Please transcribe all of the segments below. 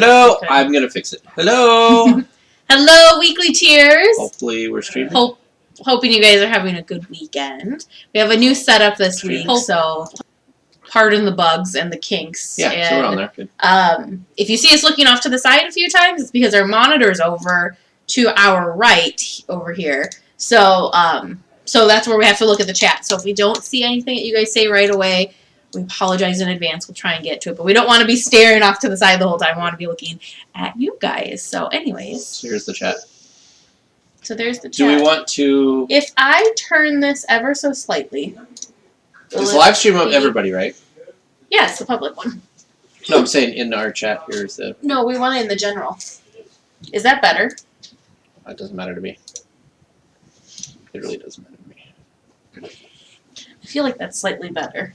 Hello, Okay. I'm gonna fix it. Hello. Hello, weekly cheers. Hopefully we're streaming. Hoping you guys are having a good weekend. We have a new setup this week, so pardon the bugs and the kinks. Yeah, and, so we're on there. Good. If you see us looking off to the side a few times, it's because our monitor's over to our right over here. So that's where we have to look at the chat. So if we don't see anything that you guys say right away, we apologize in advance. We'll try and get to it. But we don't want to be staring off to the side the whole time. We want to be looking at you guys. So anyways. So here's the chat. So there's the chat. Do we want to... If I turn this ever so slightly... It's live stream of everybody, right? Yeah, it's the public one. No, I'm saying in our chat. Here's the... No, we want it in the general. Is that better? It doesn't matter to me. It really doesn't matter to me. I feel like that's slightly better.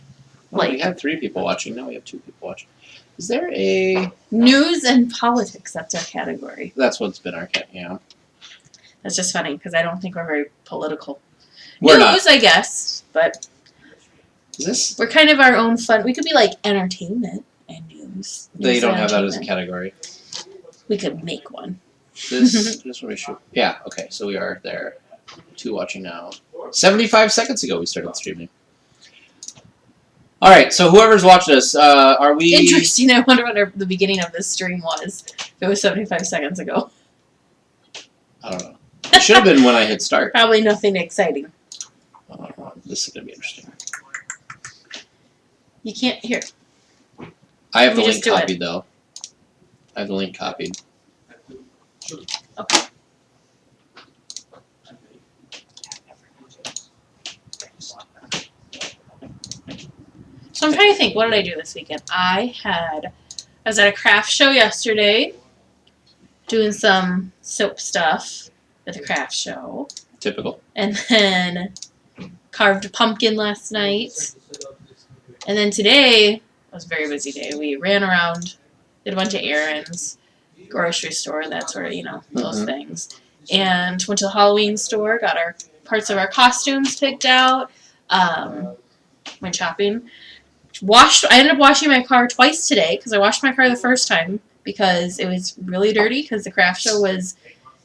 Well, we have 3 people watching. Now we have 2 people watching. Is there a... News and politics, that's our category. That's what's been our cat, yeah. That's just funny, because I don't think we're very political. We're News, not. I guess, but... Is this... We're kind of our own fun... We could be like entertainment and news. They News don't and have that as a entertainment. category. We could make one. This what we should... Yeah, okay, so we are there. 2 watching now. 75 seconds ago we started streaming. Alright, so whoever's watching us, are we... Interesting. I wonder what the beginning of this stream was. If it was 75 seconds ago. I don't know. It should have been when I hit start. Probably nothing exciting. This is going to be interesting. You can't hear. I have the Let me link just do it. copied, though. I have the link copied. Okay. So I'm trying to think, what did I do this weekend? I was at a craft show yesterday, doing some soap stuff at the craft show. Typical. And then carved a pumpkin last night. And then today, it was a very busy day. We ran around, did a bunch of errands, grocery store, that sort of, those things. And went to the Halloween store, got our parts of our costumes picked out, went shopping. I ended up washing my car twice today, because I washed my car the first time because it was really dirty, because the craft show was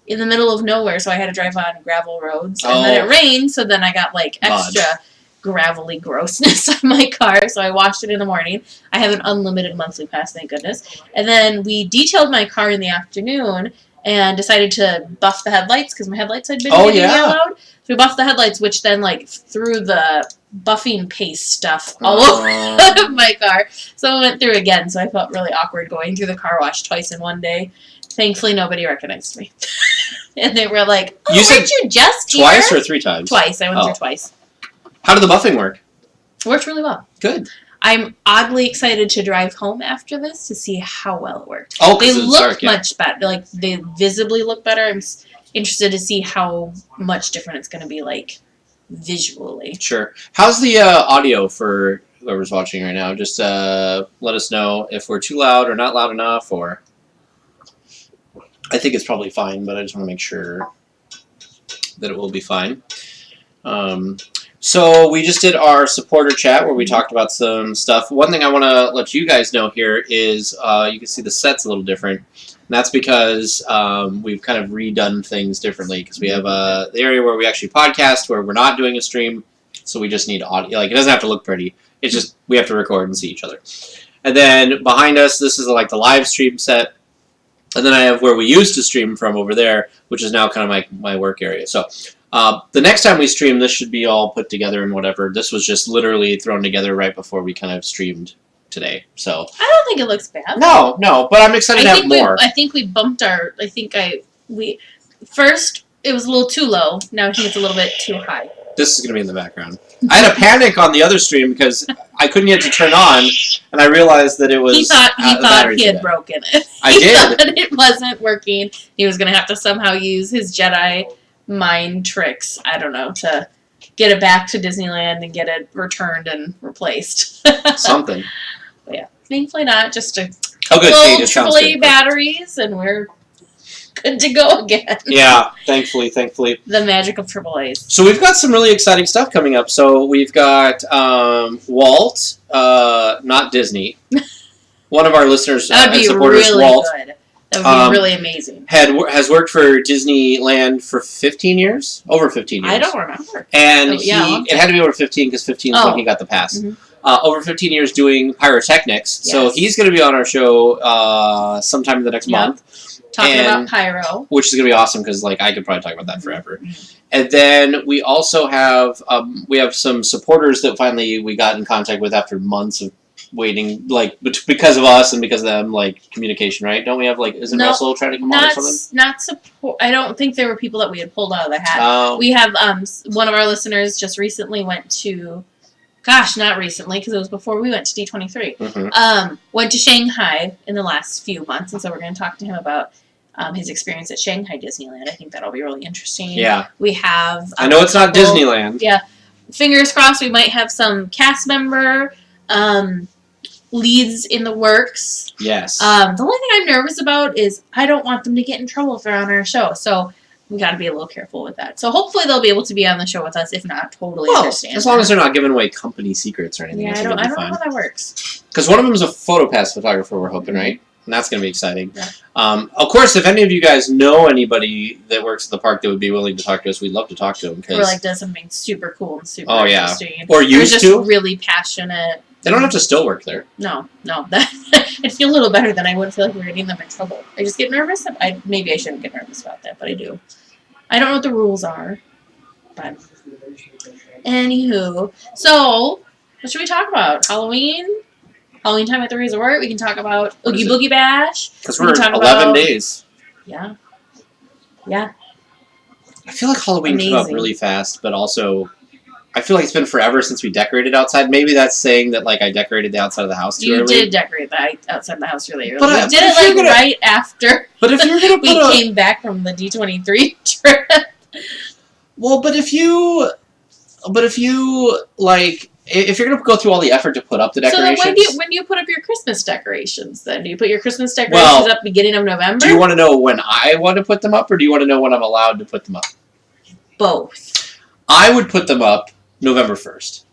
in the middle of nowhere, so I had to drive on gravel roads. And then it rained, so then I got, extra gravelly grossness on my car, so I washed it in the morning. I have an unlimited monthly pass, thank goodness. And then we detailed my car in the afternoon and decided to buff the headlights, because my headlights had been getting yellowed. So we buffed the headlights, which then, threw the buffing paste stuff all over my car. So I went through again, so I felt really awkward going through the car wash twice in one day. Thankfully, nobody recognized me. And they were like, "Oh, weren't you just here?" Twice or 3 times? Twice. I went through twice. How did the buffing work? It worked really well. Good. I'm oddly excited to drive home after this to see how well it worked. Oh, they look dark, much better. They visibly look better. I'm interested to see how much different it's going to be, visually. Sure. How's the audio for whoever's watching right now? Just let us know if we're too loud or not loud enough, or... I think it's probably fine, but I just want to make sure that it will be fine. So we just did our supporter chat where we talked about some stuff. One thing I want to let you guys know here is you can see the set's a little different. And that's because we've kind of redone things differently, because we have the area where we actually podcast, where we're not doing a stream, so we just need audio. It doesn't have to look pretty. It's just we have to record and see each other. And then behind us, this is the live stream set. And then I have where we used to stream from over there, which is now kind of my work area. So the next time we stream, this should be all put together and whatever. This was just literally thrown together right before we kind of streamed today. So I don't think it looks bad. No, but I'm excited to have more. I think we bumped our... First, it was a little too low. Now I think it's a little bit too high. This is going to be in the background. I had a panic on the other stream because I couldn't get it to turn on, and I realized that it was... He thought he had broken it. I did. He thought it wasn't working. He was going to have to somehow use his Jedi mind tricks, I don't know, to get it back to Disneyland and get it returned and replaced. Something. But yeah, thankfully not. Just a good. little AAA batteries, and we're good to go again. Yeah, thankfully. The magic of AAAs. So we've got some really exciting stuff coming up. So we've got Walt, not Disney. one of our listeners That would and be supporters, really Walt, good. That would be really amazing. has worked for Disneyland for 15 years, over 15 years. I don't remember. And it had to be over 15 because 15 is when he got the pass. Mm-hmm. Over 15 years doing pyrotechnics. Yes. So he's going to be on our show sometime in the next month. Talking about pyro. Which is going to be awesome because like I could probably talk about that forever. Mm-hmm. And then we also have some supporters that finally we got in contact with after months of waiting, like because of us and because of them, like communication, right? Don't we have like isn't Russell trying to come on or something? Not support. I don't think there were people that we had pulled out of the hat. Oh. We have one of our listeners just recently went to, gosh, not recently because it was before we went to D23. Mm-hmm. Went to Shanghai in the last few months, and so we're going to talk to him about his experience at Shanghai Disneyland. I think that'll be really interesting. Yeah. We have. I know it's not Disneyland. Yeah. Fingers crossed. We might have some cast member. Leads in the works. Yes. The only thing I'm nervous about is I don't want them to get in trouble if they're on our show. So we got to be a little careful with that. So hopefully they'll be able to be on the show with us. If not, totally understand. As long as they're not giving away company secrets or anything. Yeah, I don't know how that works. Because one of them is a PhotoPass photographer, we're hoping, right? And that's going to be exciting. Yeah. Of course, if any of you guys know anybody that works at the park that would be willing to talk to us, we'd love to talk to them. Or like does something super cool and super interesting. Or used just to. Really passionate. They don't have to still work there. No. I'd feel a little better than I would feel like we were getting them in trouble. I just get nervous. Maybe I shouldn't get nervous about that, but I do. I don't know what the rules are. But anywho. So, what should we talk about? Halloween time at the resort. We can talk about Oogie Boogie Bash. Because we're 11 days. Yeah. Yeah. I feel like Halloween came up really fast, but also I feel like it's been forever since we decorated outside. Maybe that's saying that like I decorated the outside of the house too early. You did decorate the outside of the house really early. But we did it like right after. But if you're gonna we came back from the D23 trip. Well, but if you like, if you're gonna go through all the effort to put up the decorations, so then when do you put up your Christmas decorations? Then do you put your Christmas decorations up beginning of November? Do you want to know when I want to put them up, or do you want to know when I'm allowed to put them up? Both. I would put them up November 1st.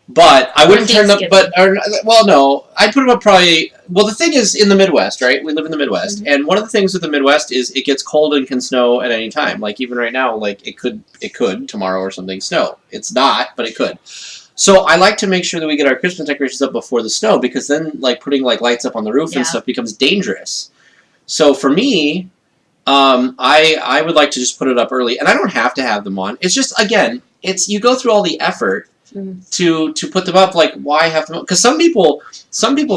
But I wouldn't turn them. No, I'd put them up probably. Well, the thing is, in the Midwest, right? We live in the Midwest, and one of the things with the Midwest is it gets cold and can snow at any time. Like even right now, like it could tomorrow or something snow. It's not, but it could. So I like to make sure that we get our Christmas decorations up before the snow, because then like putting like lights up on the roof and stuff becomes dangerous. So for me, I would like to just put it up early, and I don't have to have them on. It's just, again, you go through all the effort to put them up. Like, why have them? Because some people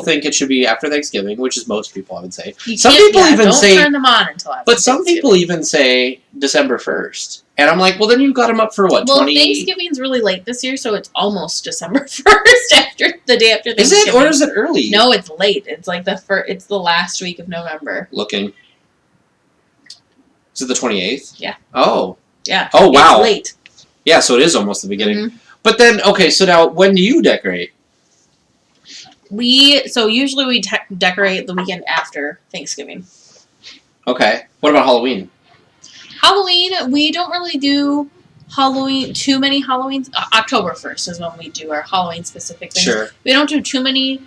think it should be after Thanksgiving, which is most people, I would say. Some people even say, don't turn them on until after. But some people even say December 1st, and I'm like, well, then you've got them up for what? Well, Thanksgiving's really late this year, so it's almost December 1st after the day after Thanksgiving. Is it, or is it early? No, it's late. It's like it's the last week of November. Looking. Is it the 28th? Yeah. Oh. Yeah. Oh, wow. It's late. Yeah, so it is almost the beginning. Mm-hmm. But then, okay, so now, when do you decorate? Usually we decorate the weekend after Thanksgiving. Okay. What about Halloween? Halloween, we don't really do too many Halloweens. October 1st is when we do our Halloween-specific things. Sure. We don't do too many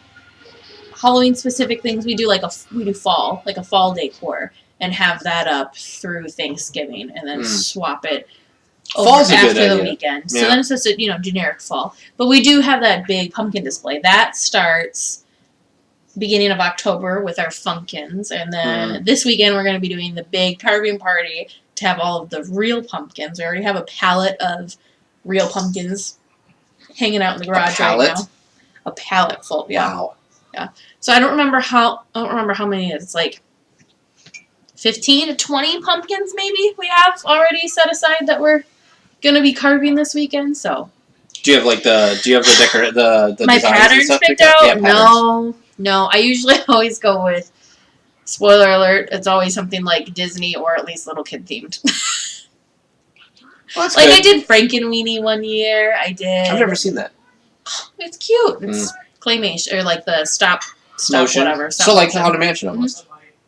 Halloween-specific things. We do we do fall, like a fall decor, and have that up through Thanksgiving, and then swap it Fall's after the weekend. So then it's just a generic fall. But we do have that big pumpkin display. That starts beginning of October with our Funkins, and then this weekend we're going to be doing the big carving party to have all of the real pumpkins. We already have a pallet of real pumpkins hanging out in the garage right now. A pallet full, yeah. Wow. Yeah. So I don't remember how many. It's like 15 to 20 pumpkins maybe we have already set aside that we're gonna be carving this weekend. So do you have the my patterns stuff picked out? Yeah, no. I usually always go with, spoiler alert, it's always something like Disney or at least little kid themed. Well, that's like good. I did Frankenweenie one year. I've never seen that. It's cute. It's claymation, or like the stop motion, whatever. So like the Haunted Mansion almost.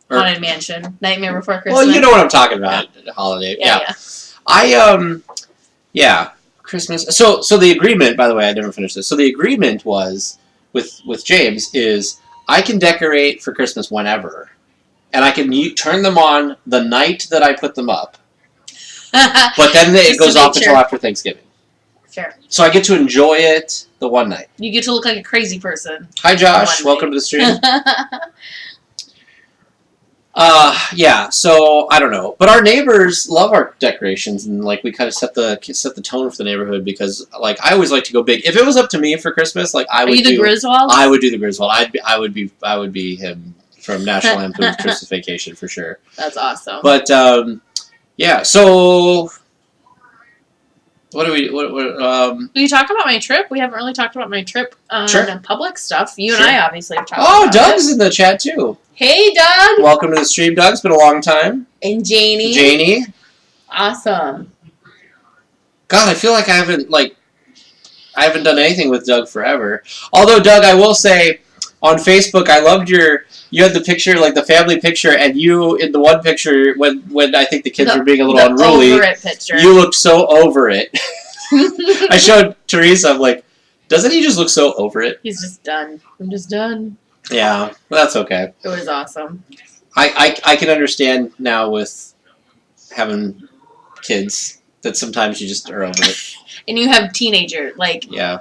Haunted Mansion, Nightmare Before Christmas. Well, you know what I'm talking about. Yeah. Holiday. Yeah. Christmas. So the agreement, by the way, I never finished this. So the agreement was with James is I can decorate for Christmas whenever, and I can turn them on the night that I put them up. But then it goes off until after Thanksgiving. Fair. So I get to enjoy it the one night. You get to look like a crazy person. Hi, Josh. Welcome to the stream. Yeah. So I don't know, but our neighbors love our decorations, and like we kind of set the tone for the neighborhood because like I always like to go big. If it was up to me for Christmas, like I would. Are you the Griswold? I would do the Griswold. I would be him from National Lampoon's Christmas Vacation for sure. That's awesome. But yeah. So. What do we? Will you talk about my trip? We haven't really talked about my trip on public stuff. You and I obviously have talked about it. Oh, Doug's in the chat too. Hey, Doug. Welcome to the stream, Doug. It's been a long time. And Janie. Janie. Awesome. God, I feel like I haven't done anything with Doug forever. Although, Doug, I will say, on Facebook, I loved you had the picture, like the family picture, and you, in the one picture, when I think the kids were being a little unruly, over it picture. You looked so over it. I showed Teresa, I'm like, doesn't he just look so over it? He's just done. I'm just done. Yeah, well, that's okay. It was awesome. I can understand now with having kids that sometimes you just are over it. And you have teenager, yeah.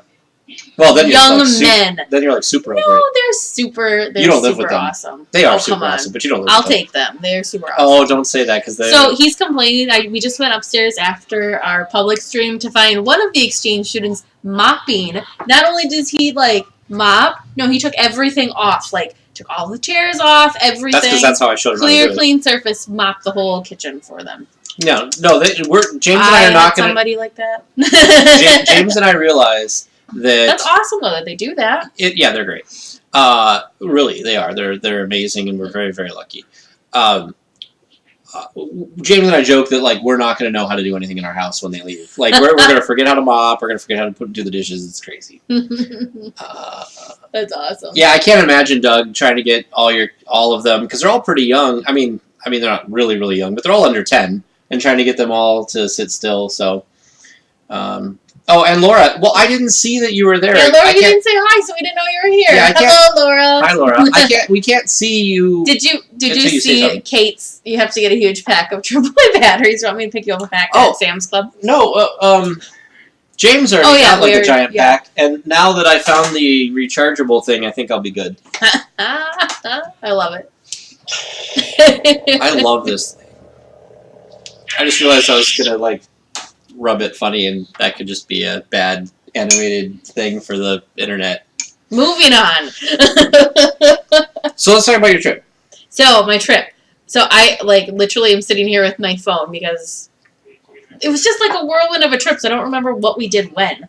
Well, then young men. Then you're like super over it. No, they're super. They're you don't live with them. Awesome. They are super awesome, but you don't live I'll with them. take them. They're super awesome. Oh, don't say that because they. So he's complaining. We just went upstairs after our public stream to find one of the exchange students mopping. Not only does he mop, no, he took everything off. Took all the chairs off, everything. That's because that's how I showed him. Clear, clean surface, mop the whole kitchen for them. No, James and I are not going to. Somebody like that. James and I realize. That's awesome though that they do that. Yeah, they're great. Really, they are. They're amazing, and we're very, very lucky. James and I joke that we're not going to know how to do anything in our house when they leave. We're going to forget how to mop. We're going to forget how to do the dishes. It's crazy. That's awesome. Yeah, I can't imagine Doug trying to get all of them because they're all pretty young. I mean they're not really, really young, but they're all under 10, and trying to get them all to sit still. So. Oh, and Laura. Well, I didn't see that you were there. Yeah, Laura, you didn't say hi, so we didn't know you were here. Yeah, hello, Laura. Hi, Laura. We can't see you. Did you see Kate's? You have to get a huge pack of AAA batteries. Want me to pick you up a pack at Sam's Club? No. James already got a giant pack, and now that I found the rechargeable thing, I think I'll be good. I love it. I love this thing. I just realized I was gonna rub it funny, and that could just be a bad animated thing for the internet. Moving on. So let's talk about your trip. So my trip. So I literally am sitting here with my phone because it was just a whirlwind of a trip. So I don't remember what we did when.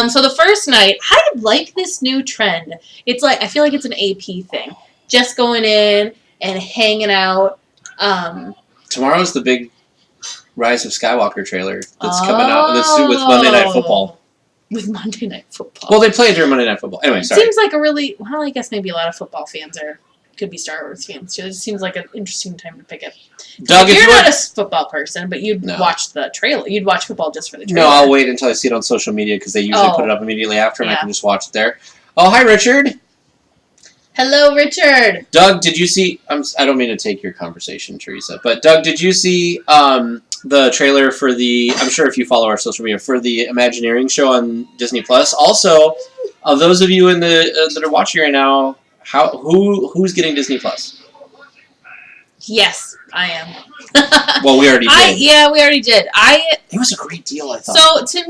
So the first night, I like this new trend. It's I feel like it's an AP thing. Just going in and hanging out. Tomorrow's the big Rise of Skywalker trailer that's coming out with Monday Night Football. With Monday Night Football. Well, they play it during Monday Night Football. Anyway, sorry. Seems like I guess maybe a lot of football fans could be Star Wars fans too. It seems like an interesting time to pick it. Doug, you're not a football person, but you'd watch the trailer. You'd watch football just for the trailer. No, I'll wait until I see it on social media because they usually put it up immediately after, and I can just watch it there. Oh, hi, Richard. Hello, Richard. Doug, did you see... I don't mean to take your conversation, Teresa, but Doug, did you see the trailer for the... I'm sure if you follow our social media, for the Imagineering show on Disney+. Also, those of you that are watching right now, who's getting Disney+? Yes, I am. Well, we already did. Yeah, we already did. It was a great deal, I thought. So,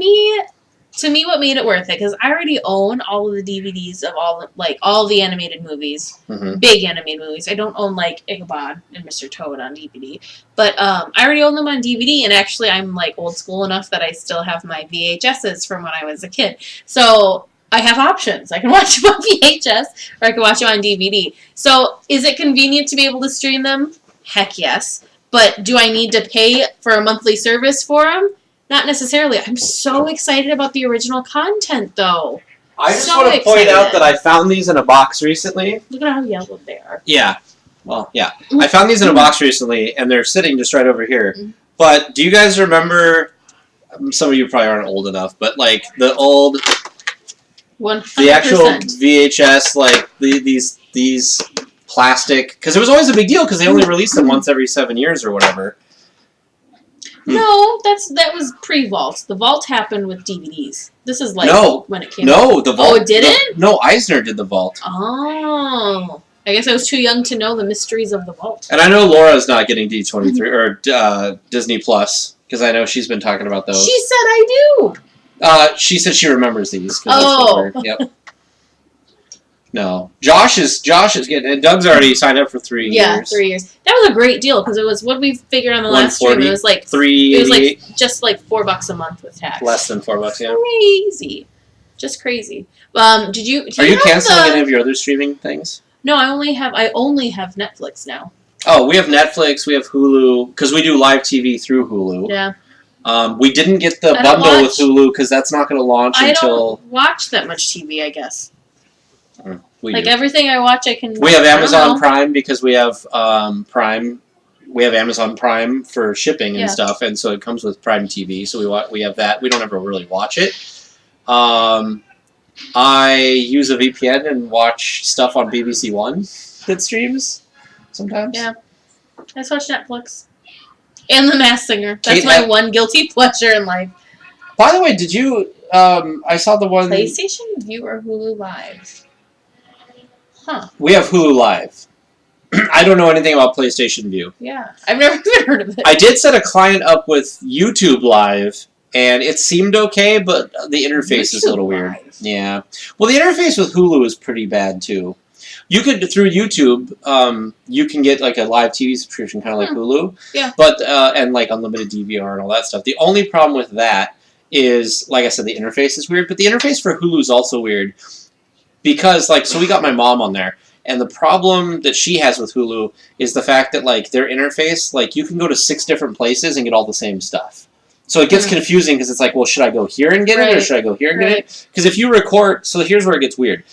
to me, what made it worth it, because I already own all of the DVDs of all the animated movies, big animated movies. I don't own Ichabod and Mr. Toad on DVD, but I already own them on DVD. And actually, I'm old school enough that I still have my VHSs from when I was a kid. So I have options. I can watch them on VHS or I can watch them on DVD. So is it convenient to be able to stream them? Heck yes. But do I need to pay for a monthly service for them? Not necessarily. I'm so excited about the original content, though. I just want to point out that I found these in a box recently. Look at how yellow they are. Yeah. Well, yeah. I found these in a box recently, and they're sitting just right over here. But do you guys remember... Some of you probably aren't old enough, but the old... 100%. The actual VHS, these plastic, because it was always a big deal because they only released them once every 7 years or whatever. No, that was pre-Vault. The Vault happened with DVDs. This is like when it came out. No, the Vault. Oh, it didn't? No, Eisner did the Vault. Oh. I guess I was too young to know the mysteries of the Vault. And I know Laura's not getting D23 or Disney Plus because I know she's been talking about those. She said I do. She said she remembers these. Oh. Yep. No, Josh is getting it. Doug's already signed up for 3 years. Yeah, 3 years. That was a great deal because it was what we figured on the last stream. It was like $3.88. It was like just like $4 a month with tax. Less than $4, yeah. Crazy, just crazy. Did you? Are you canceling any of your other streaming things? No, I only have Netflix now. Oh, we have Netflix. We have Hulu because we do live TV through Hulu. Yeah. We didn't get the bundle with Hulu because that's not going to launch until. I don't watch that much TV, I guess. We like do. Everything I watch, I can. We have Amazon Prime because we have Prime. We have Amazon Prime for shipping and stuff, and so it comes with Prime TV. So we have that. We don't ever really watch it. I use a VPN and watch stuff on BBC One that streams sometimes. Yeah, I just watch Netflix and The Masked Singer. That's my one guilty pleasure in life. By the way, did you? I saw the one PlayStation View or Hulu Live. Huh. We have Hulu Live. I don't know anything about PlayStation View. Yeah, I've never even heard of it. I did set a client up with YouTube Live, and it seemed okay, but the interface is a little weird. Yeah. Well, the interface with Hulu is pretty bad, too. You could, through YouTube, you can get like a live TV subscription, kind of like Hulu. Yeah. But, and like unlimited DVR and all that stuff. The only problem with that is, like I said, the interface is weird, but the interface for Hulu is also weird. Because, like, so we got my mom on there, and the problem that she has with Hulu is the fact that, like, their interface, like, you can go to 6 different places and get all the same stuff. So it gets confusing because it's like, well, should I go here and get it, or should I go here and get it? Because if you record, so here's where it gets weird.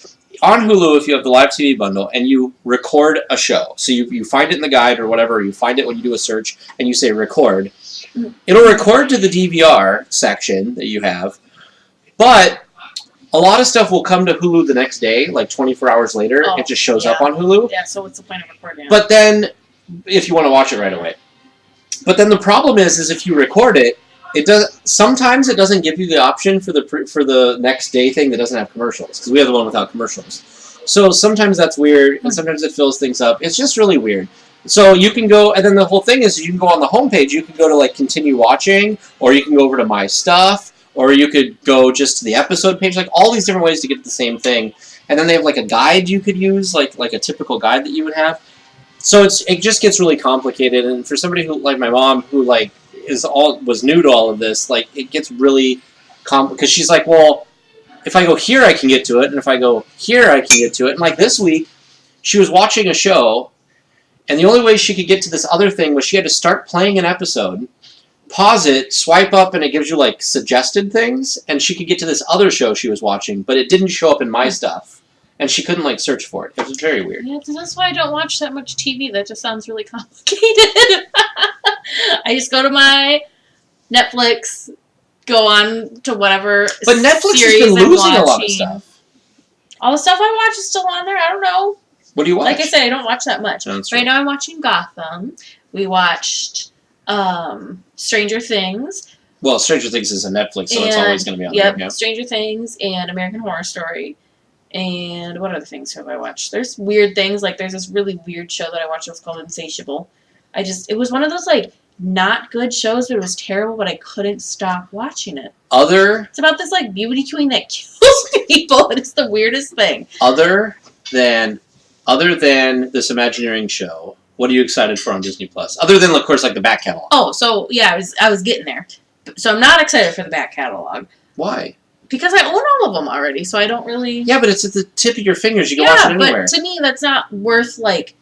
On Hulu, if you have the live TV bundle, and you record a show, so you find it in the guide or whatever, you find it when you do a search, and you say record, it'll record to the DVR section that you have, but a lot of stuff will come to Hulu the next day, like 24 hours later. It just shows up on Hulu. Yeah, so what's the point of recording it? But then, if you want to watch it right away. But then the problem is if you record it, sometimes it doesn't give you the option for the next day thing that doesn't have commercials, because we have the one without commercials. So sometimes that's weird, and sometimes it fills things up. It's just really weird. So you can go, and then the whole thing is you can go on the homepage, you can go to like continue watching, or you can go over to my stuff, or you could go just to the episode page, like all these different ways to get the same thing. And then they have like a guide you could use, like a typical guide that you would have. So it just gets really complicated, and for somebody who, like my mom, who like was new to all of this, like it gets really complicated, because she's like, well, if I go here I can get to it, and if I go here I can get to it. And like this week, she was watching a show, and the only way she could get to this other thing was she had to start playing an episode, pause it, swipe up, and it gives you like suggested things, and she could get to this other show she was watching, but it didn't show up in my stuff, and she couldn't like search for it. It was very weird. Yeah, that's why I don't watch that much TV. That just sounds really complicated. I just go to my Netflix, go on to whatever. But Netflix has been losing a lot of stuff. All the stuff I watch is still on there. I don't know. What do you watch? Like I said, I don't watch that much. Right now I'm watching Gotham. We watched Stranger Things. Well, Stranger Things is a Netflix, so it's always going to be on there. Yeah. Stranger Things and American Horror Story. And what other things have I watched? There's weird things. Like, there's this really weird show that I watched that was called Insatiable. It was one of those, like, not good shows, but it was terrible, but I couldn't stop watching it. It's about this, like, beauty queen that kills people, and it's the weirdest thing. Other than this Imagineering show, what are you excited for on Disney Plus? Other than, of course, like the back catalog. Oh, so, yeah, I was getting there. So I'm not excited for the back catalog. Why? Because I own all of them already, so I don't really... Yeah, but it's at the tip of your fingers. You can watch it anywhere. But to me, that's not worth, like...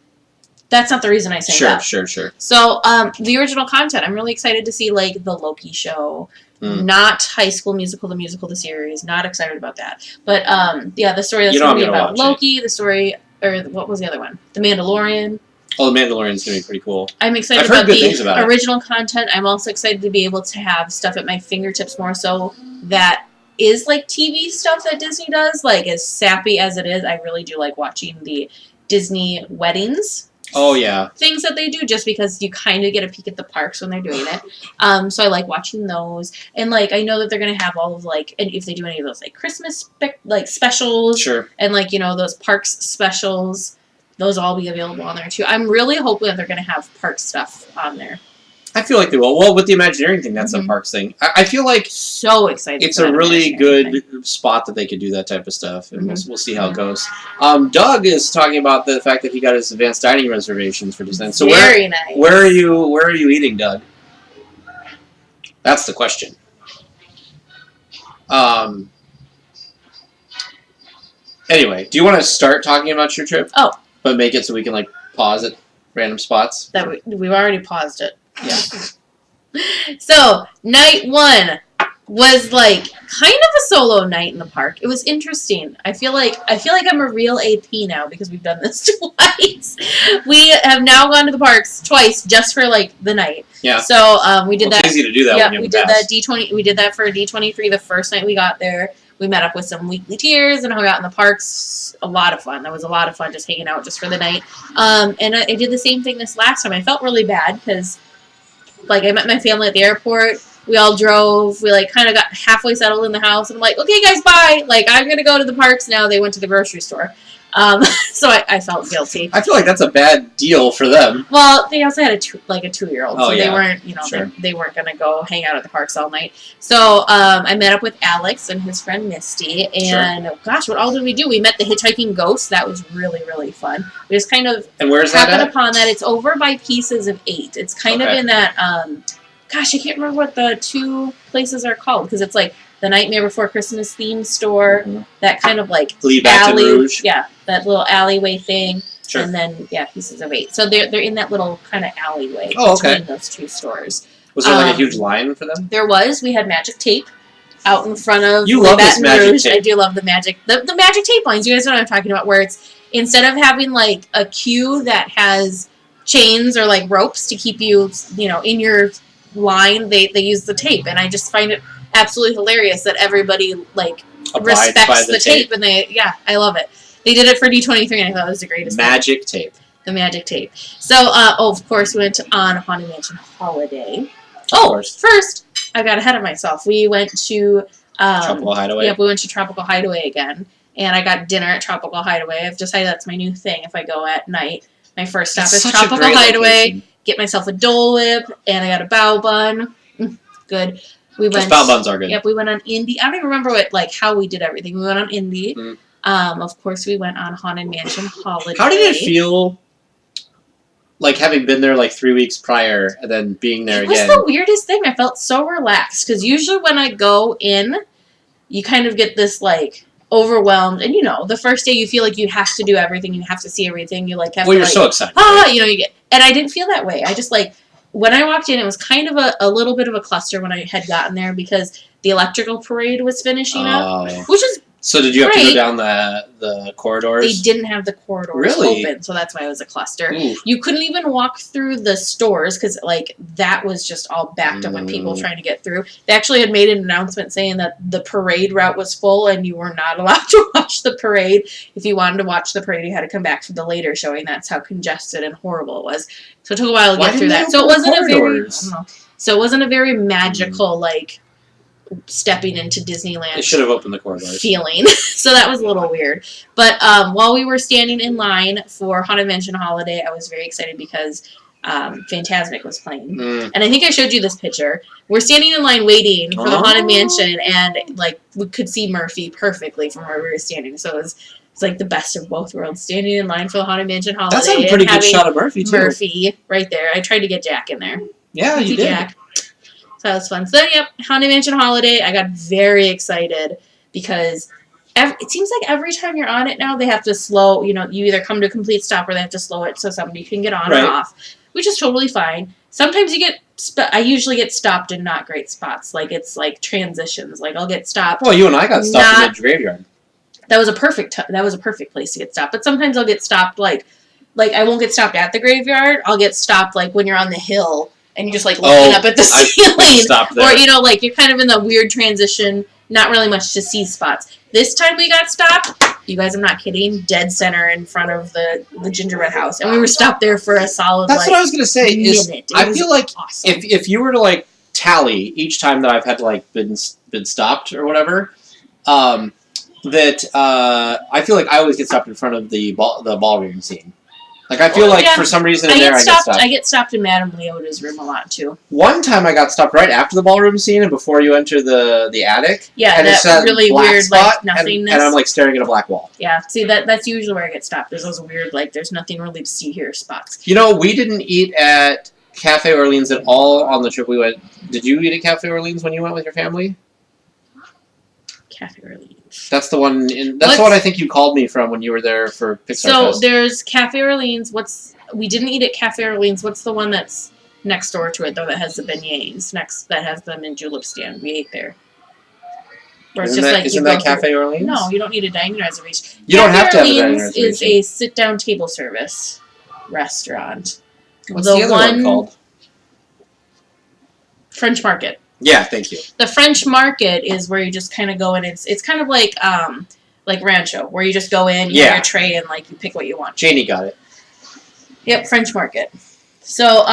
That's not the reason I say that. Sure. So, the original content, I'm really excited to see, like, the Loki show. Not High School Musical, the musical, the series. Not excited about that. But, the story that's going to be about Loki, the story... Or, what was the other one? The Mandalorian. Oh, The Mandalorian's going to be pretty cool. I'm excited about the original content. I'm also excited to be able to have stuff at my fingertips more so that is like TV stuff that Disney does. Like, as sappy as it is, I really do like watching the Disney weddings. Oh, yeah. Things that they do, just because you kind of get a peek at the parks when they're doing it. So I like watching those. And, like, I know that they're going to have all of, like, and if they do any of those, like, Christmas, specials. Sure. And, like, you know, those parks specials. Those will all be available on there, too. I'm really hoping that they're going to have park stuff on there. I feel like they will. Well, with the Imagineering thing, that's a parks thing. I feel like so excited. It's a really good spot that they could do that type of stuff, and we'll see how it goes. Doug is talking about the fact that he got his advanced dining reservations for Disneyland. So very nice. Where are you eating, Doug? That's the question. Anyway, do you want to start talking about your trip? Oh, but make it so we can like pause at random spots. That we've already paused it. Yeah. So, night 1 was like kind of a solo night in the park. It was interesting. I feel like I'm a real AP now because we've done this twice. We have now gone to the parks twice just for like the night. Yeah. So we did that. It's easy to do that. Yeah, when you we have did a pass. that D20. We did that for D23 the first night we got there. We met up with some weekly tiers and hung out in the parks. A lot of fun. That was a lot of fun just hanging out just for the night. And I did the same thing this last time. I felt really bad because, like, I met my family at the airport. We all drove. We, like, kind of got halfway settled in the house. And I'm like, okay, guys, bye. Like, I'm going to go to the parks now. They went to the grocery store. So I felt guilty. I feel like that's a bad deal for them. Well, they also had a 2-year-old, so yeah. they weren't, Sure. they weren't gonna go hang out at the parks all night. So I met up with Alex and his friend Misty, and gosh, what all did we do? We met the hitchhiking ghost. That was really, really fun. We just kind of happened upon that. It's over by Pieces of 8. It's kind of in that. Gosh, I can't remember what the 2 places are called because it's like the Nightmare Before Christmas themed store, that kind of like alley, that little alleyway thing, and then Pieces of 8. So they're in that little kind of alleyway between those 2 stores. Was there like a huge line for them? There was. We had magic tape out in front of you love Baton this magic Rouge. tape. I do love the magic tape lines. You guys know what I'm talking about, where it's instead of having like a queue that has chains or like ropes to keep you in your line, they use the tape, and I just find it absolutely hilarious that everybody like respects the tape, and I love it. They did it for D23, and I thought it was the greatest magic tape. The magic tape. So, of course, we went on Haunted Mansion Holiday. First, I got ahead of myself. We went to Tropical Hideaway. Yeah, we went to Tropical Hideaway again, and I got dinner at Tropical Hideaway. I've decided that's my new thing if I go at night. My first stop is Tropical Hideaway. Location. Get myself a Dole Whip, and I got a bao bun. Good. Bao buns are good. Yep, we went on Indy. I don't even remember how we did everything. We went on Indy. Of course, we went on Haunted Mansion Holiday. How did it feel, like, having been there, like, 3 weeks prior, and then being there again? It was the weirdest thing. I felt so relaxed, because usually when I go in, you kind of get this, like, overwhelmed, and, the first day you feel like you have to do everything, you have to see everything, you, like, have to, you're so excited. You get, and I didn't feel that way. I just, like, when I walked in, it was kind of a little bit of a cluster when I had gotten there, because the electrical parade was finishing up, which is So did you have to go down the corridors? They didn't have the corridors open, so that's why it was a cluster. Ooh. You couldn't even walk through the stores because, like, that was just all backed up with people trying to get through. They actually had made an announcement saying that the parade route was full and you were not allowed to watch the parade. If you wanted to watch the parade, you had to come back for the later showing. That's how congested and horrible it was. So it took a while to get through that. So it wasn't a very magical, like, stepping into Disneyland. They should have opened the corridors. Feeling. So that was a little weird. But while we were standing in line for Haunted Mansion Holiday, I was very excited because Fantasmic was playing. And I think I showed you this picture. We're standing in line waiting for the Haunted Mansion, and like we could see Murphy perfectly from where we were standing. So it's like the best of both worlds. Standing in line for the Haunted Mansion Holiday. That's a pretty good shot of Murphy, too. Murphy right there. I tried to get Jack in there. Yeah, you did. Jack. So that was fun. So, Haunted Mansion Holiday, I got very excited because it seems like every time you're on it now, they have to slow, you either come to a complete stop or they have to slow it so somebody can get on or off, which is totally fine. Sometimes I usually get stopped in not great spots. Like, it's like transitions. Like, I'll get stopped. Well, you and I got stopped in the graveyard. That was a perfect place to get stopped. But sometimes I'll get stopped, like I won't get stopped at the graveyard. I'll get stopped, like, when you're on the hill. And you're just, like, looking up at the ceiling. Stop there. Or, like, you're kind of in the weird transition not really much to see spots. This time we got stopped. You guys, I'm not kidding. Dead center in front of the gingerbread house, and we were stopped there for a solid. That's what I was gonna say. Minute. I feel like awesome. if you were to like tally each time that I've had to like been stopped or whatever, I feel like I always get stopped in front of the ballroom scene. Like I feel like for some reason I get stopped. I get stopped in Madame Leota's room a lot too. One time I got stopped right after the ballroom scene and before you enter the attic. Yeah, and that really weird spot, like nothingness. And I'm like staring at a black wall. Yeah, see that's usually where I get stopped. There's those weird like there's nothing really to see here spots. You know, we didn't eat at Cafe Orleans at all on the trip we went. Did you eat at Cafe Orleans when you went with your family? Cafe Orleans. That's the one. That's the one I think you called me from when you were there for Pixar Fest. So there's Cafe Orleans. We didn't eat at Cafe Orleans. What's the one that's next door to it though? That has the beignets that has them in julep stand. We ate there. Where it's isn't that Cafe Orleans? No, you don't need a dining reservation. You don't have to have a dining Orleans reservation. is a sit-down table service restaurant. What's the other one called? French Market. Yeah, thank you. The French Market is where you just kind of go in. It's kind of like Rancho, where you just go in, you have your tray, and like you pick what you want. Janie got it. Yep, French Market. So,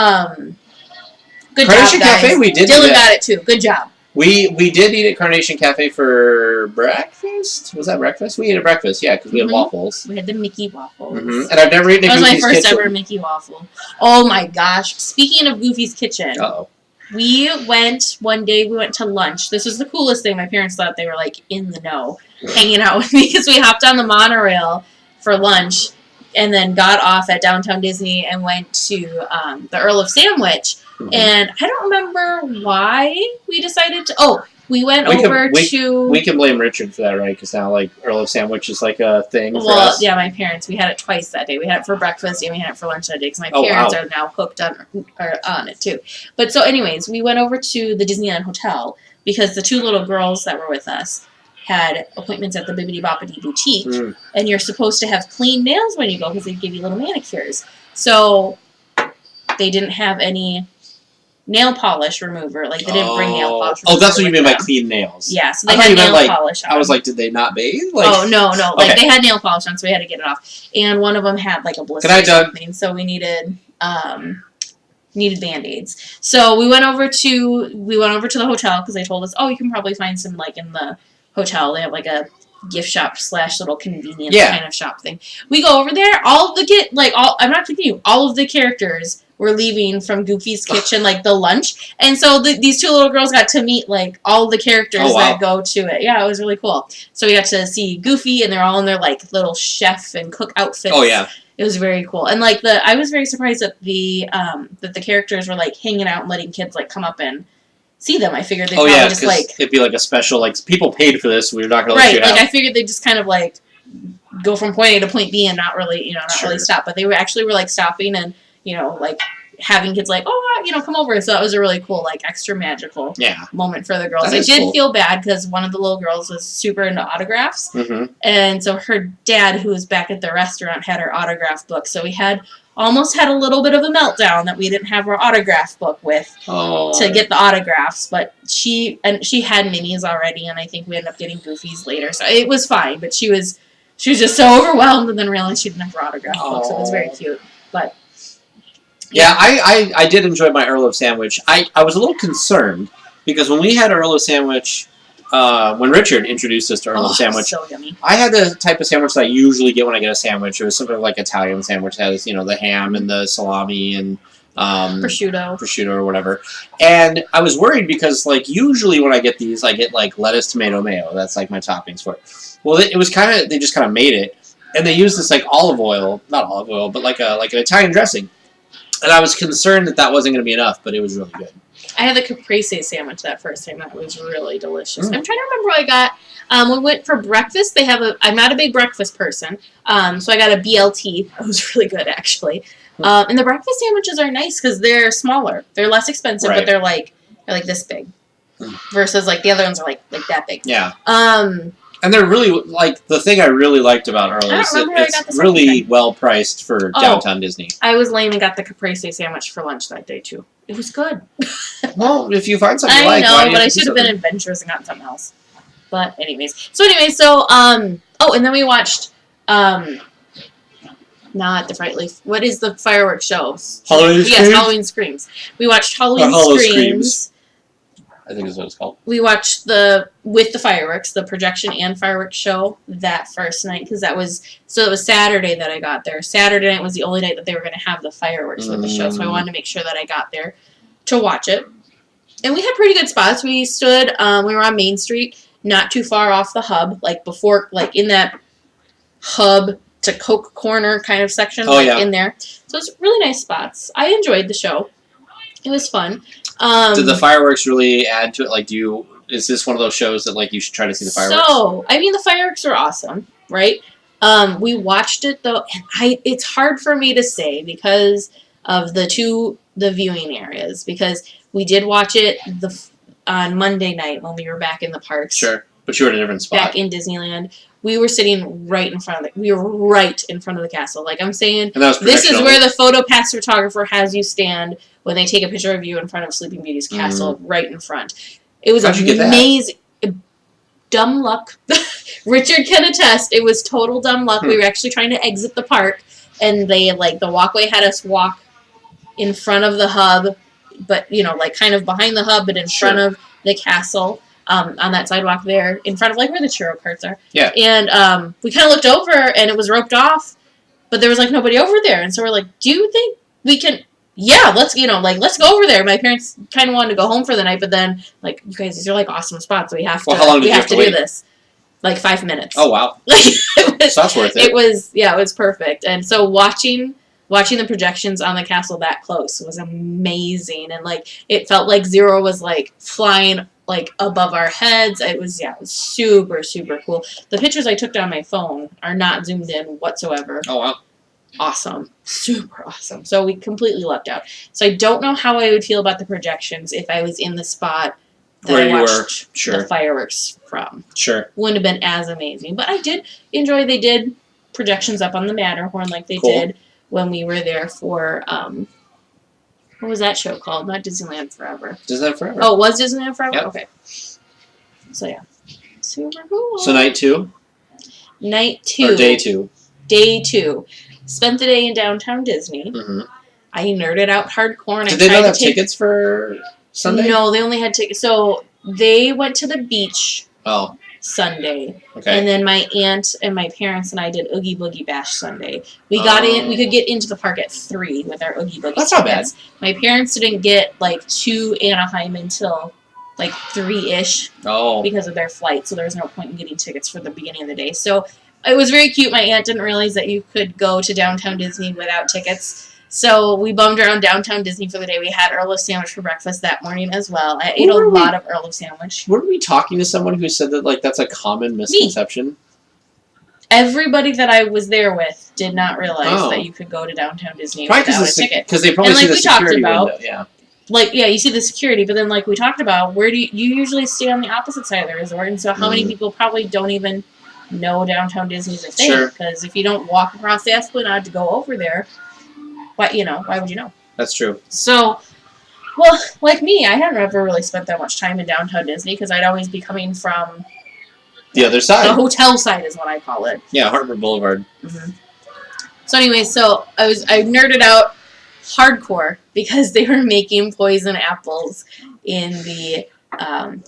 good Carnation job, guys. Cafe, we did. Dylan got it too. Good job. We did eat at Carnation Cafe for breakfast. Was that breakfast? We ate at breakfast, yeah, because we had waffles. We had the Mickey waffles. And I've never eaten at Goofy's Kitchen. That was my first ever Mickey waffle. Oh my gosh! Speaking of Goofy's Kitchen. Uh-oh. We went to lunch. This was the coolest thing. My parents thought they were like in the know, hanging out with me because we hopped on the monorail for lunch and then got off at Downtown Disney and went to the Earl of Sandwich. And I don't remember why we decided to. Oh, we went over to. We can blame Richard for that, right? Because now, like, Earl of Sandwich is like a thing for us. Well, yeah, my parents. We had it twice that day. We had it for breakfast and we had it for lunch that day because my parents are now hooked on it too. But so, anyways, we went over to the Disneyland Hotel because the two little girls that were with us had appointments at the Bibbidi Boppidi Boutique, and you're supposed to have clean nails when you go because they give you little manicures. So they didn't have any nail polish remover. Like, they didn't bring nail polish remover. Oh, that's what you mean by clean nails. Yeah, so they had nail polish on. I was like, did they not bathe? Like, no. Like, they had nail polish on, so we had to get it off. And one of them had, like, a blister or something, so we needed Band-Aids. So we went over to the hotel because they told us, oh, you can probably find some, like, in the hotel. They have, like, a gift shop / little convenience kind of shop thing. We go over there, I'm not kidding you, all of the characters were leaving from Goofy's Kitchen, like, the lunch. And so these two little girls got to meet, like, all the characters that go to it. Yeah, it was really cool. So we got to see Goofy, and they're all in their, like, little chef and cook outfits. Oh, yeah. It was very cool. And, like, I was very surprised that the characters were, like, hanging out and letting kids, like, come up and see them. I figured they'd probably just, like... it'd be, like, a special, like, people paid for this, we're not going to let you out. Like, I figured they'd just kind of, like, go from point A to point B and not really, really stop. But they were like, stopping and, like, having kids like, oh, come over. So that was a really cool, like, extra magical moment for the girls. I did feel bad because one of the little girls was super into autographs. And so her dad, who was back at the restaurant, had her autograph book. So we almost had a little bit of a meltdown that we didn't have our autograph book with to get the autographs. But she had Minnie's already, and I think we ended up getting Goofy's later. So it was fine. But she was just so overwhelmed and then realized she didn't have her autograph book. So it was very cute. But... yeah, I did enjoy my Earl of Sandwich. I was a little concerned because when we had Earl of Sandwich, when Richard introduced us to Earl of Sandwich, so yummy. I had the type of sandwich that I usually get when I get a sandwich. It was something like Italian sandwich. It has, the ham and the salami and prosciutto or whatever. And I was worried because, like, usually when I get these, I get, like, lettuce, tomato, mayo. That's, like, my toppings for it. Well, it was they just kind of made it. And they used this, like, olive oil, not olive oil, but like an Italian dressing. And I was concerned that wasn't going to be enough, but it was really good. I had the caprese sandwich that first time. That was really delicious. I'm trying to remember what I got. We went for breakfast. I'm not a big breakfast person, so I got a BLT. That was really good, actually. And the breakfast sandwiches are nice because they're smaller. They're less expensive, but they're like this big. Versus, like, the other ones are like that big. Yeah. And they're really, like, the thing I really liked about Earl is it's really well priced for Downtown Disney. I was lame and got the caprese sandwich for lunch that day, too. It was good. Well, if you find something you I like, know, but I should have been adventurous and gotten something else. But anyways, so and then we watched not the Fright Leaf. What is the fireworks show? Halloween Yes, Screams? Halloween Screams. We watched Halloween Hollow Screams. I think is what it's called. We watched with the fireworks, the projection and fireworks show that first night because it was Saturday that I got there. Saturday night was the only night that they were going to have the fireworks with the show, so I wanted to make sure that I got there to watch it. And we had pretty good spots. We stood, we were on Main Street, not too far off the hub, like before, like in that hub to Coke Corner kind of section, in there. So it's really nice spots. I enjoyed the show. It was fun. Did the fireworks really add to it? Like, is this one of those shows that like you should try to see the fireworks? So, I mean, the fireworks are awesome, right? We watched it though, and it's hard for me to say because of the viewing areas because we did watch it on Monday night when we were back in the parks. Sure, but you were at a different spot. Back in Disneyland. We were sitting right in front of the castle. Like I'm saying, and that was this is where the photo pass photographer has you stand when they take a picture of you in front of Sleeping Beauty's castle, right in front. It was amazing. Dumb luck. Richard can attest. It was total dumb luck. We were actually trying to exit the park, and they the walkway had us walk in front of the hub, but kind of behind the hub, but in front of the castle. On that sidewalk there, in front of where the churro carts are. Yeah. And we kind of looked over, and it was roped off, but there was nobody over there, and so we're like, "Do you think we can?" Yeah, let's let's go over there. My parents kind of wanted to go home for the night, but then you guys, these are awesome spots. We have to. How long did you have to do this? 5 minutes. Oh wow. So that's worth it. It was perfect, and so watching the projections on the castle that close was amazing, and it felt like Zero was flying above our heads. It was super, super cool. The pictures I took on my phone are not zoomed in whatsoever. Oh wow. Awesome. Super awesome. So we completely lucked out. So I don't know how I would feel about the projections if I was in the spot that where I watched the fireworks from. Sure. Wouldn't have been as amazing. But I did enjoy they did projections up on the Matterhorn like they did when we were there for what was that show called? Not Disneyland Forever. Disneyland Forever. Oh, it was Disneyland Forever? Yep. Okay. So, yeah. Super cool. So, night 2? Night 2. Or day 2? Day 2. Spent the day in downtown Disney. Mm-hmm. I nerded out hardcore. And Did they not have tickets for Sunday? No, they only had tickets. So, they went to the beach Sunday. Okay. And then my aunt and my parents and I did Oogie Boogie Bash Sunday. We got in. We could get into the park at 3 with our Oogie Boogie. That's not bad. My parents didn't get to Anaheim until 3-ish. Oh. Because of their flight, so there was no point in getting tickets for the beginning of the day. So it was very cute. My aunt didn't realize that you could go to downtown Disney without tickets. So we bummed around downtown Disney for the day. We had Earl of Sandwich for breakfast that morning as well. I ate a lot of Earl of Sandwich. Weren't we talking to someone who said that that's a common misconception? Everybody that I was there with did not realize that you could go to downtown Disney without a ticket. Because they probably see the security window. Yeah. You see the security, but then we talked about, where do you usually stay on the opposite side of the resort, and so how many people probably don't even know downtown Disney's a thing? Because if you don't walk across the Esplanade to go over there, why would you know? That's true. So, well, like me, I hadn't ever really spent that much time in downtown Disney because I'd always be coming from the other side. The hotel side is what I call it. Yeah, Harbor Boulevard. Mm-hmm. So anyway, I nerded out hardcore because they were making poison apples in the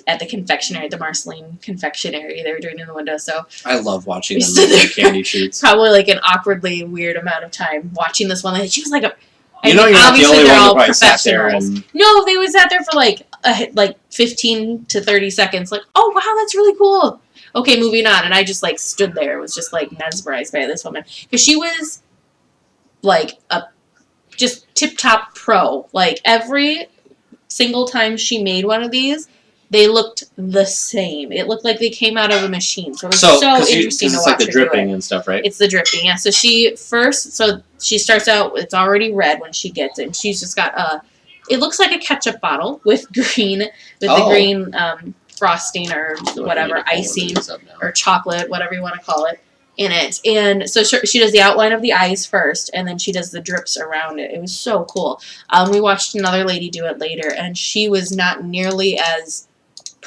at the confectionery, the Marceline confectionery. They were doing it in the window. So I love watching them make candy shoots. Probably an awkwardly weird amount of time watching this one. She was you're not the only one who probably sat there and... No, they was sat there for 15 to 30 seconds. Oh wow, that's really cool. Okay, moving on. And I just stood there. Was just mesmerized by this woman because she was a just tip-top pro. Every single time she made one of these, they looked the same. It looked like they came out of a machine. So it was so interesting to watch. It's the dripping and stuff, right? It's the dripping, yeah. So she starts out, it's already red when she gets it. And she's just got it looks like a ketchup bottle with the green frosting or whatever, icing or chocolate, whatever you want to call it, in it. And so she does the outline of the eyes first, and then she does the drips around it. It was so cool. We watched another lady do it later, and she was not nearly as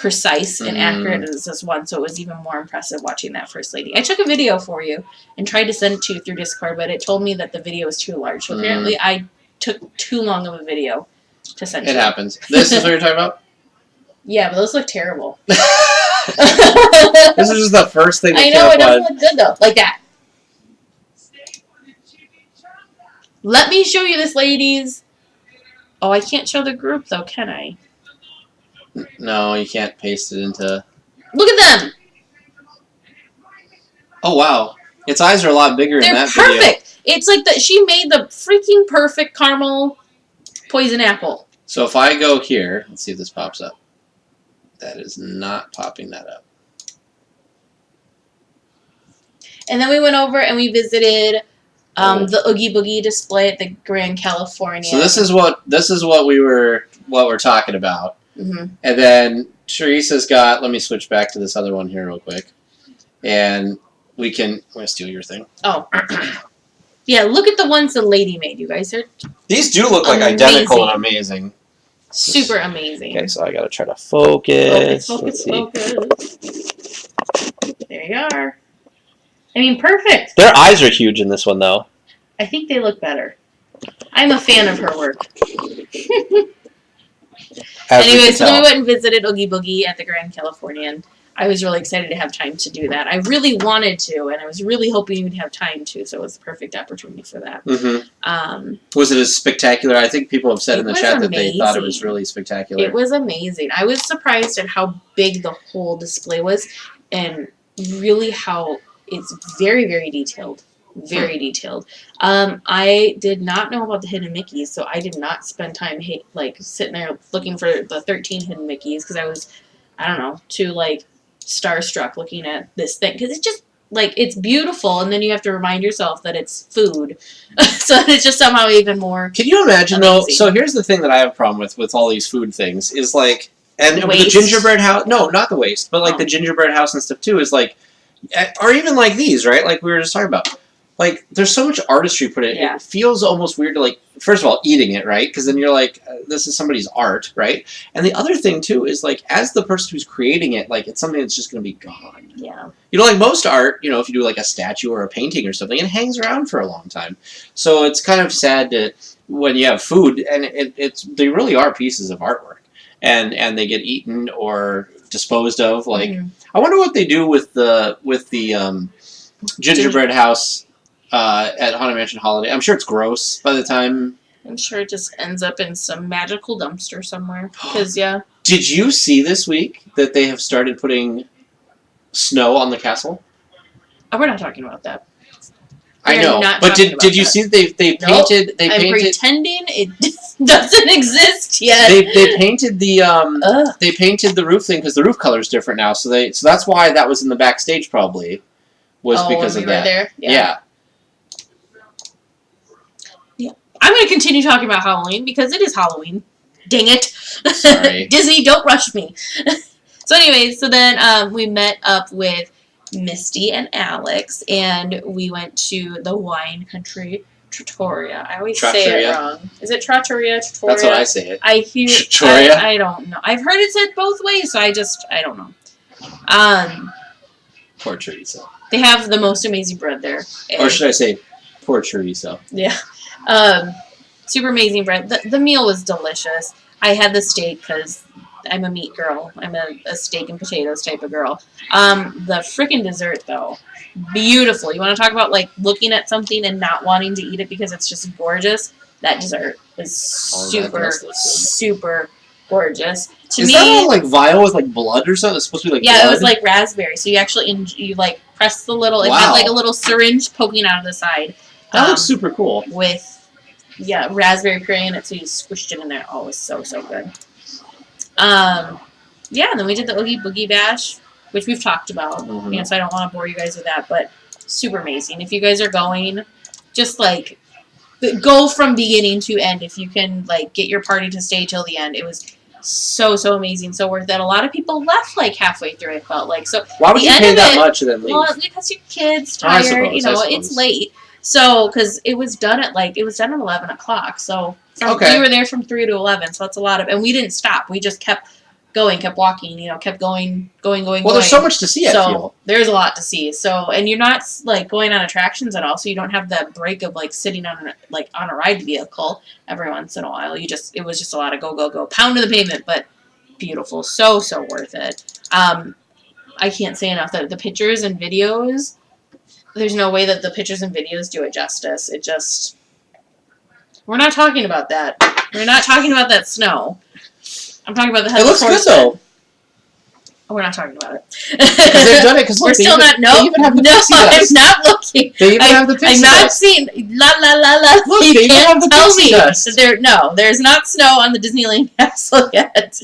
precise and accurate as this one, so it was even more impressive watching that First Lady. I took a video for you and tried to send it to you through Discord, but it told me that the video was too large. So apparently I took too long of a video to send to you. It happens. This is what you're talking about? Yeah, but those look terrible. This is just the first thing that I know, it doesn't look good though. Like that. Let me show you this, ladies. Oh, I can't show the group though, can I? No, you can't paste it into... Look at them! Oh, wow. Its eyes are a lot bigger in that They're video. perfect! It's like that. She made the freaking perfect caramel poison apple. So if I go here, let's see if this pops up. That is not popping that up. And then we went over and we visited the Oogie Boogie display at the Grand California. So this is what we're talking about. Mm-hmm. And then Teresa's got. Let me switch back to this other one here real quick, and we can. I'm gonna steal your thing. Oh, yeah. Look at the ones the lady made. You guys are. These do look like identical and amazing. Super amazing. Okay, so I gotta try to focus. Let's see. Focus. There you are. I mean, perfect. Their eyes are huge in this one, though. I think they look better. I'm a fan of her work. Anyway, so then we went and visited Oogie Boogie at the Grand Californian. I was really excited to have time to do that. I really wanted to, and I was really hoping we'd have time to, so it was the perfect opportunity for that. Mm-hmm. Was it as spectacular? I think people have said in the chat that they thought it was really spectacular. It was amazing. I was surprised at how big the whole display was, and really how it's very, very detailed. Very detailed. I did not know about the hidden Mickeys, so I did not spend time sitting there looking for the 13 hidden Mickeys because I was, I don't know, too starstruck looking at this thing because it's just it's beautiful, and then you have to remind yourself that it's food, so it's just somehow even more. Can you imagine amazing. though? So here's the thing that I have a problem with all these food things is and The with the waste. gingerbread house. No, not the waste, but the gingerbread house and stuff too is or even these, right? Like we were just talking about. There's so much artistry put in. Yeah. It feels almost weird to, first of all, eating it, right? Because then you're this is somebody's art, right? And the other thing, too, is, as the person who's creating it, it's something that's just going to be gone. Yeah. Most art, if you do, a statue or a painting or something, it hangs around for a long time. So it's kind of sad when you have food, and they really are pieces of artwork. And they get eaten or disposed of. I wonder what they do with the gingerbread house at Haunted Mansion Holiday. I'm sure it's gross by the time. I'm sure it just ends up in some magical dumpster somewhere. Because, yeah. Did you see this week that they have started putting snow on the castle? Oh, we're not talking about that. I know, but did you see that they painted? Nope. They I'm painted. Pretending it doesn't exist yet. They painted the roof thing because the roof color is different now. So that's why that was in the backstage probably. Was because of that. Were there? Yeah. I'm going to continue talking about Halloween because it is Halloween. Dang it. Sorry. Disney, don't rush me. So anyway, then we met up with Misty and Alex, and we went to the wine country, Trattoria. I always say it wrong. Is it Trattoria? Trattoria? That's what I say it. I hear Trattoria? I don't know. I've heard it said both ways, so I don't know. Poor chorizo. They have the most amazing bread there. Or should I say, poor chorizo? Yeah. Super amazing bread. The meal was delicious. I had the steak because I'm a meat girl. I'm a steak and potatoes type of girl. The freaking dessert, though, beautiful. You want to talk about, looking at something and not wanting to eat it because it's just gorgeous? That dessert is super gorgeous. Is that all, vial with, blood or something? It's supposed to be, yeah, blood? It was, raspberry. So you actually, press the little, it had, a little syringe poking out of the side. That looks super cool. With, raspberry puree in it, so you squished it in there. Oh, it was so good. And then we did the Oogie Boogie Bash, which we've talked about. Mm-hmm. So I don't want to bore you guys with that, but super amazing. If you guys are going, just, go from beginning to end. If you can, get your party to stay till the end. It was so amazing, so worth it. A lot of people left halfway through. I felt so. Why would you pay that much and then leave? Well, because your kid's tired. I suppose. It's late. So, because it was done at 11 o'clock. So we were there from 3 to 11. So that's a lot of, and we didn't stop. We just kept going, kept walking, kept going. Well, there's so much to see, I feel. There's a lot to see. So, and you're not, like, going on attractions at all, so you don't have that break of, like, sitting on a ride vehicle every once in a while. It was just a lot of go, pound to the pavement, but beautiful. So worth it. I can't say enough that the pictures and videos, there's no way that the pictures and videos do it justice. We're not talking about that. We're not talking about that snow. I'm talking about the headless horseman. It looks good, though. Oh, we're not talking about it. Because they've done it. Because we're still not. No, I'm not looking. They even have the pixie dust. I'm not seeing. La. Look, you they can't have the tell pixie me dust. that there's not snow on the Disneyland castle yet.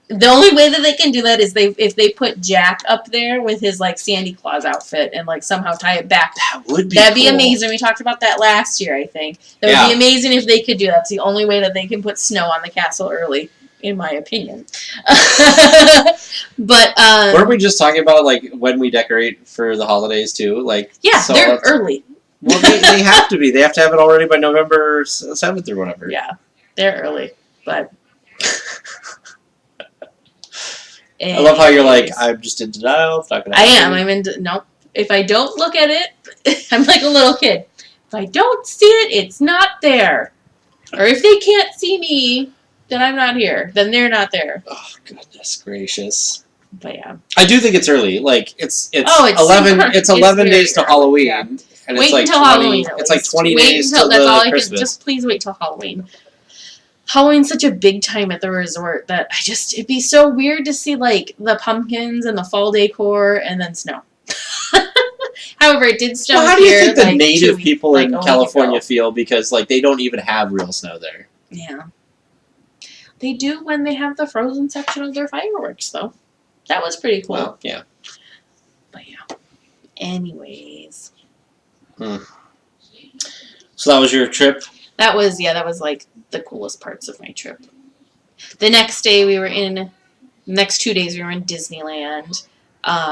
The only way that they can do that is if they put Jack up there with his, like, Sandy Claus outfit and, like, somehow tie it back. That'd be amazing. We talked about that last year, I think. That would be amazing if they could do that. It's the only way that they can put snow on the castle early, in my opinion. But weren't we just talking about, like, when we decorate for the holidays too? Like, yeah, so they're early. Well, they have to be. They have to have it already by November 7th or whatever. Yeah, they're early, but. I love how you're like, I'm just in denial. It's not gonna happen. I am. I'm in. Nope. If I don't look at it, I'm like a little kid. If I don't see it, it's not there. Or if they can't see me, then I'm not here. Then they're not there. Oh, goodness gracious. But yeah. I do think it's early. Like, it's 11 it's 11 days to Halloween. Yeah. And wait it's like until 20, Halloween. It's like 20 wait days until, till that's all Christmas. I can, just please wait till Halloween. Halloween's such a big time at the resort that it'd be so weird to see, like, the pumpkins and the fall decor and then snow. However, it did snow how do you think the like, native people in like, California feel? Because, like, they don't even have real snow there. Yeah. They do when they have the frozen section of their fireworks, though. That was pretty cool. Well, yeah. But yeah. Anyways. So that was your trip? That was like the coolest parts of my trip. The next 2 days we were in Disneyland.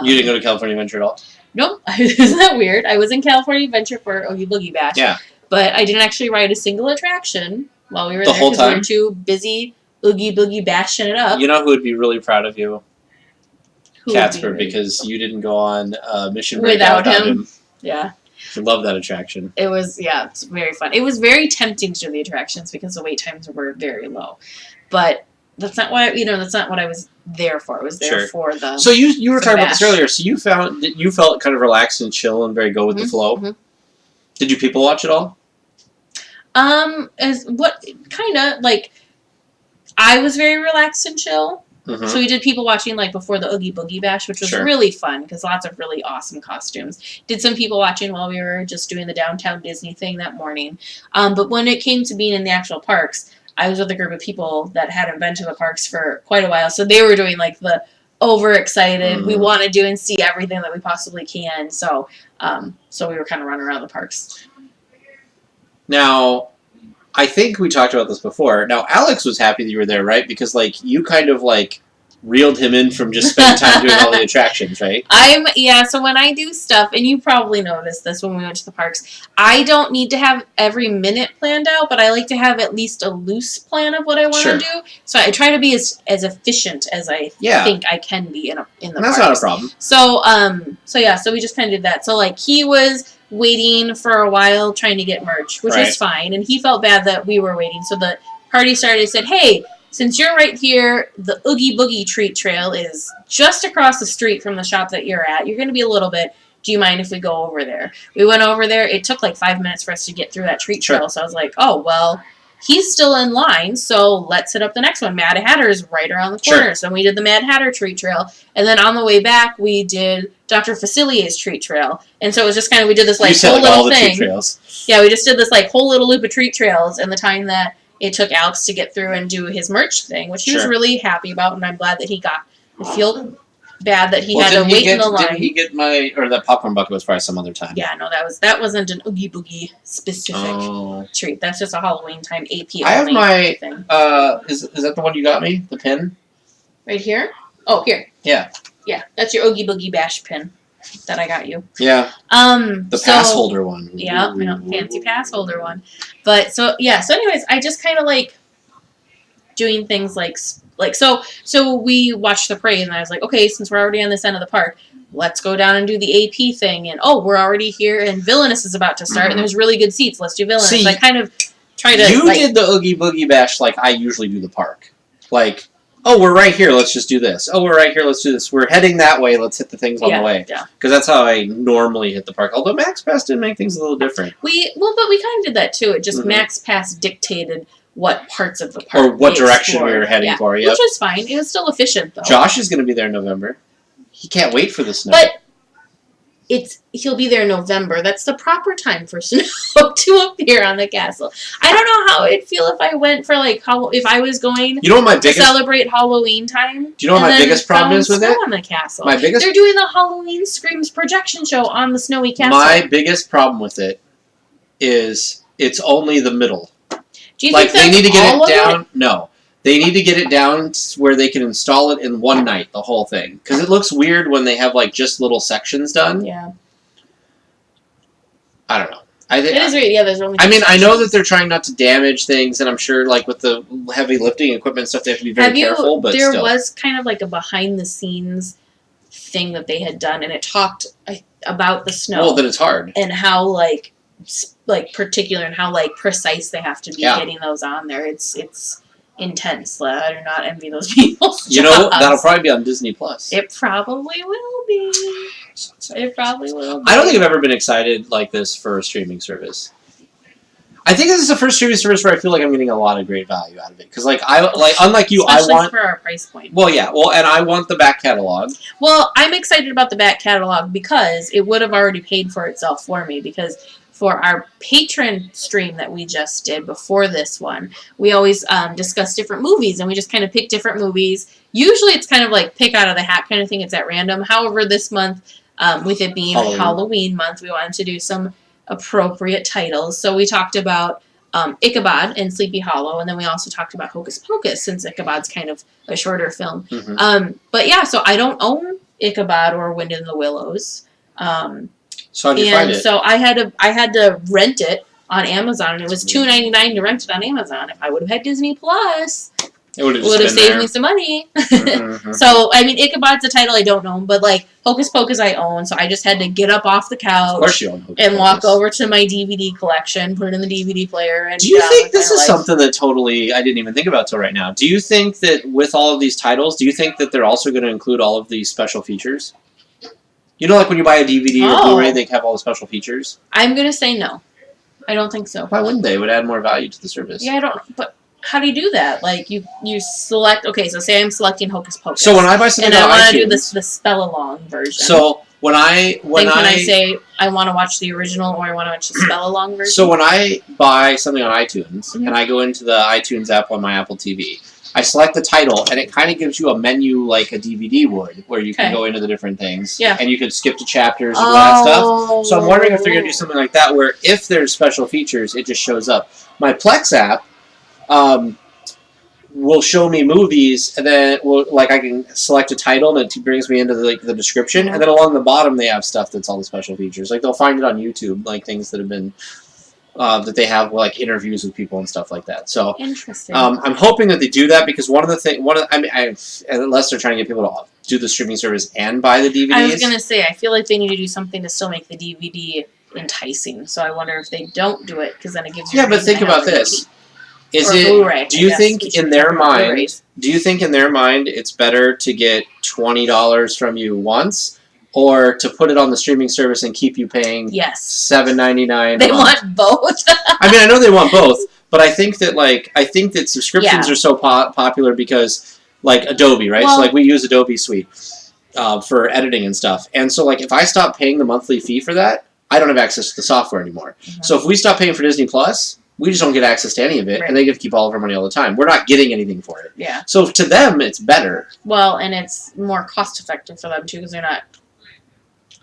You didn't go to California Adventure at all? Nope. Isn't that weird? I was in California Adventure for Oogie Boogie Bash. Yeah. But I didn't actually ride a single attraction while we were the there whole because we time? were too busy Oogie Boogie bashing it up. You know who would be really proud of you? Who Casper, would be because you didn't go on Mission without Breakout him. Yeah. I love that attraction. It was, it's very fun. It was very tempting to do the attractions because the wait times were very low. But that's not why, that's not what I was there for. I was there for the So you were talking about bash. this earlier. So you felt kind of relaxed and chill and very go with the flow. Mm-hmm. Did you people watch it all? I was very relaxed and chill. Mm-hmm. So we did people watching, like, before the Oogie Boogie Bash, which was really fun because lots of really awesome costumes. Did some people watching while we were just doing the downtown Disney thing that morning. But when it came to being in the actual parks, I was with a group of people that hadn't been to the parks for quite a while. So they were doing, like, the overexcited, we want to do and see everything that we possibly can. So so we were kind of running around the parks. Now, I think we talked about this before. Now, Alex was happy that you were there, right? Because, like, you kind of, like, reeled him in from just spending time doing all the attractions, right? So when I do stuff, and you probably noticed this when we went to the parks, I don't need to have every minute planned out, but I like to have at least a loose plan of what I want to do. So I try to be as efficient as I think I can be in the parks. That's not a problem. So we just kind of did that. So, like, he was waiting for a while trying to get merch, which was fine, and he felt bad that we were waiting. So the party started and said, hey, since you're right here, the Oogie Boogie treat trail is just across the street from the shop that you're at. You're going to be a little bit. Do you mind if we go over there? We went over there. It took like 5 minutes for us to get through that treat trail. So I was like, oh, well, he's still in line, so let's hit up the next one. Mad Hatter is right around the corner. So we did the Mad Hatter treat trail. And then on the way back, we did Dr. Facilier's treat trail. And so it was just kind of, we did this like whole little thing. Yeah, we just did this like whole little loop of treat trails in the time that it took Alex to get through and do his merch thing, which he was really happy about, and I'm glad that he got. I feel bad that he had to wait in the line. Didn't he get that popcorn bucket was probably some other time? Yeah, no, that wasn't an Oogie Boogie specific treat. That's just a Halloween time AP. I have my thing. Is that the one you got me? The pin? Right here? Oh, here. Yeah. Yeah, that's your Oogie Boogie Bash pin that I got you. Yeah. The pass holder one. Yeah, fancy pass holder one. But so anyways, I just kind of like doing things like like so we watched the parade, and I was like, okay, since we're already on this end of the park, let's go down and do the AP thing. And we're already here, and Villainous is about to start, and there's really good seats. Let's do Villainous. See, I kind of try to. You did the Oogie Boogie Bash like I usually do the park. Like, oh, we're right here. Let's just do this. Oh, we're right here. Let's do this. We're heading that way. Let's hit the things on the way. Yeah. Because that's how I normally hit the park. Although Max Pass did make things a little different. But we kind of did that too. It just Max Pass dictated what parts of the park or what direction we were heading for. Yep. Which was fine. It was still efficient though. Josh is going to be there in November. He can't wait for the snow. But he'll be there in November. That's the proper time for snow to appear on the castle. I don't know how it'd feel if I went for like if I was going. You know what my biggest celebrate Halloween time. Do you know what my biggest problem is with it? On the castle. My biggest. They're doing the Halloween Screams projection show on the snowy castle. My biggest problem with it is it's only the middle. Do you like think they need to get it down? It? No. They need to get it down where they can install it in one night, the whole thing. Because it looks weird when they have like just little sections done. Yeah. I don't know. It is weird. Yeah, there's only. I mean, I know that they're trying not to damage things, and I'm sure, like with the heavy lifting equipment and stuff, they have to be very careful. But there still. was kind of like a behind the scenes thing that they had done, and it talked about the snow. Well, then it's hard. And how like particular and how like precise they have to be getting those on there. It's intense. I do not envy those people. You know, that'll probably be on Disney Plus. It probably will be. It probably will be. I don't think I've ever been excited like this for a streaming service. I think this is the first streaming service where I feel like I'm getting a lot of great value out of it. Because unlike you, especially I want for our price point. Well, yeah. Well, and I want the back catalog. Well, I'm excited about the back catalog because it would have already paid for itself for me. Because for our patron stream that we just did before this one, we always discuss different movies, and we just kind of pick different movies. Usually it's kind of like pick out of the hat kind of thing. It's at random. However, this month, with it being Halloween month, we wanted to do some appropriate titles. So we talked about Ichabod and Sleepy Hollow, and then we also talked about Hocus Pocus, since Ichabod's kind of a shorter film. But yeah, so I don't own Ichabod or Wind in the Willows. So how'd you find it? So I had to rent it on Amazon, and it was $2.99 to rent it on Amazon. If I would have had Disney Plus, it would have saved me some money. So I mean, Ichabod's a title I don't own, but like Hocus Pocus I own. So I just had to get up off the couch, of course you own Hocus and walk over to my DVD collection, put it in the DVD player. And do you think this is something that totally I didn't even think about till right now? Do you think that with all of these titles, do you think that they're also going to include all of these special features? You know, like when you buy a DVD or Blu-ray, they have all the special features? I'm going to say no. I don't think so. Why wouldn't they? It would add more value to the service. Yeah, I don't... But how do you do that? Like, you select... Okay, so say I'm selecting Hocus Pocus. So when I buy something on iTunes... And I want to do the spell-along version. So when I say I want to watch the original or I want to watch the spell-along version? So when I buy something on iTunes, and I go into the iTunes app on my Apple TV... I select the title, and it kind of gives you a menu like a DVD would, where you can go into the different things. Yeah. And you can skip to chapters and all that stuff. So I'm wondering if they're going to do something like that, where if there's special features, it just shows up. My Plex app will show me movies, and then I can select a title, and it brings me into the description. And then along the bottom, they have stuff that's all the special features. Like they'll find it on YouTube, like things that have been... that they have like interviews with people and stuff like that. So interesting. I'm hoping that they do that because unless they're trying to get people to do the streaming service and buy the DVDs. I was gonna say I feel like they need to do something to still make the DVD enticing. So I wonder if they don't do it because then it gives you. Yeah, but think about this. Do you think in their mind it's better to get $20 from you once? Or to put it on the streaming service and keep you paying $7.99. They want both. I mean, I know they want both, but I think that subscriptions are so popular because like Adobe, right? Well, so like we use Adobe Suite for editing and stuff, and so like if I stop paying the monthly fee for that, I don't have access to the software anymore. So if we stop paying for Disney Plus, we just don't get access to any of it, and they get to keep all of our money all the time. We're not getting anything for it. Yeah. So to them, it's better. Well, and it's more cost effective for them too because they're not.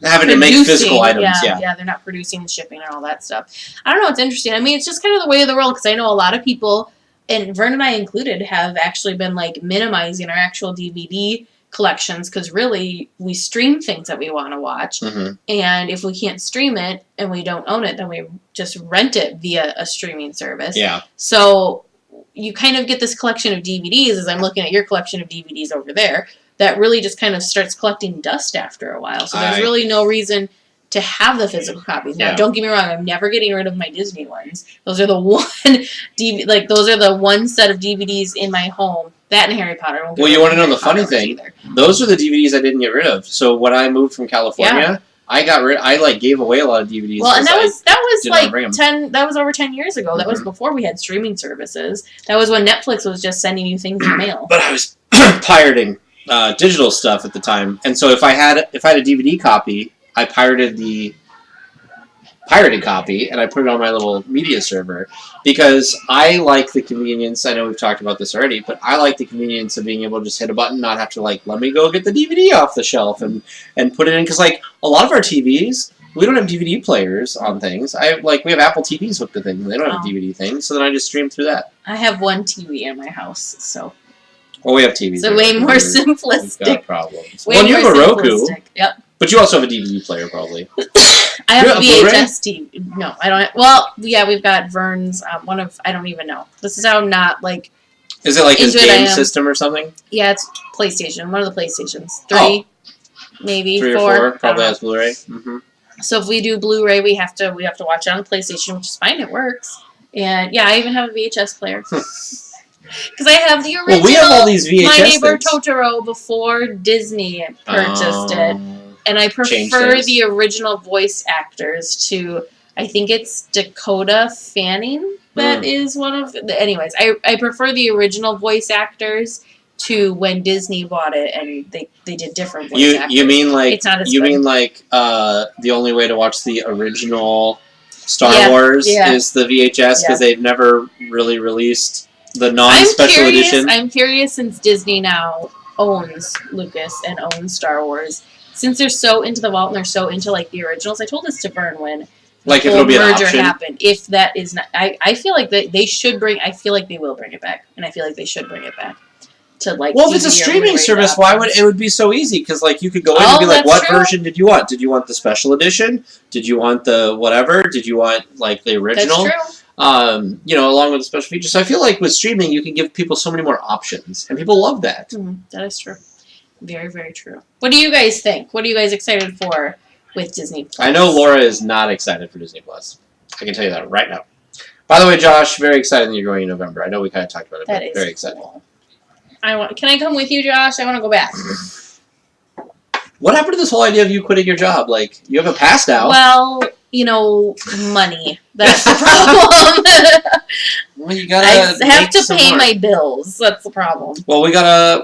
Having to make physical items, yeah, they're not producing and shipping and all that stuff. I don't know, it's interesting. I mean, it's just kind of the way of the world because I know a lot of people, and Vern and I included, have actually been like minimizing our actual DVD collections because really we stream things that we want to watch, and if we can't stream it and we don't own it, then we just rent it via a streaming service. Yeah. So you kind of get this collection of DVDs, as I'm looking at your collection of DVDs over there, that really just kind of starts collecting dust after a while. So there's really no reason to have the physical copies. Now, don't get me wrong, I'm never getting rid of my Disney ones. Those are the those are the one set of DVDs in my home. That and Harry Potter. Well, you want to know the funny thing? Those are the DVDs I didn't get rid of. So when I moved from California, I gave away a lot of DVDs. Well, and that was like 10. That was over 10 years ago. That was before we had streaming services. That was when Netflix was just sending you things in the mail. But I was pirating digital stuff at the time, and so if I had a DVD copy, I pirated the pirated copy and I put it on my little media server because I like the convenience. I know we've talked about this already, but I like the convenience of being able to just hit a button, not have to let me go get the DVD off the shelf and put it in. Because a lot of our TVs, we don't have DVD players on things. We have Apple TVs hooked to things. They don't have DVD things, so then I just stream through that. I have one TV in my house, so. Well, we have TVs. So way more simplistic. We've got problems. Well, you have a Roku. Yep. But you also have a DVD player, probably. I have a VHS TV. No, I don't. Well, yeah, we've got Vern's. I don't even know. This is how not Is it his game system or something? Yeah, it's PlayStation. One of the PlayStations. 3, maybe 3 or 4. Probably has Blu-ray. Mm-hmm. So if we do Blu-ray, we have to watch it on the PlayStation, which is fine. It works. And yeah, I even have a VHS player. Because I have the original. Well, we have all these VHS My Neighbor Totoro before Disney purchased it. And I prefer the original voice actors to, I think it's Dakota Fanning that is one of anyways, I prefer the original voice actors to when Disney bought it and they did different voice actors. You mean it's not as the only way to watch the original Star Wars is the VHS because they've never really released the non-special edition? I'm curious since Disney now owns Lucas and owns Star Wars. Since they're so into the vault and they're so into the originals, I told this to Vern when the whole merger happened. If that is not, I feel like they should bring. I feel like they will bring it back, and I feel like they should bring it back to Well, if it's a streaming service, why would it would be so easzy? Because you could go in and be like, what version did you want? Did you want the special edition? Did you want the whatever? Did you want the original? That's true. Along with the special features. So I feel like with streaming, you can give people so many more options, and people love that. That is true. Very, very true. What do you guys think? What are you guys excited for with Disney Plus? I know Laura is not excited for Disney Plus. I can tell you that right now. By the way, Josh, very excited that you're going in November. I know we kind of talked about it, but very excited. Cool. Can I come with you, Josh? I want to go back. What happened to this whole idea of you quitting your job? You have a pass now. Well, money. That's the problem. Well, you gotta. I have to pay my bills. That's the problem. Well, we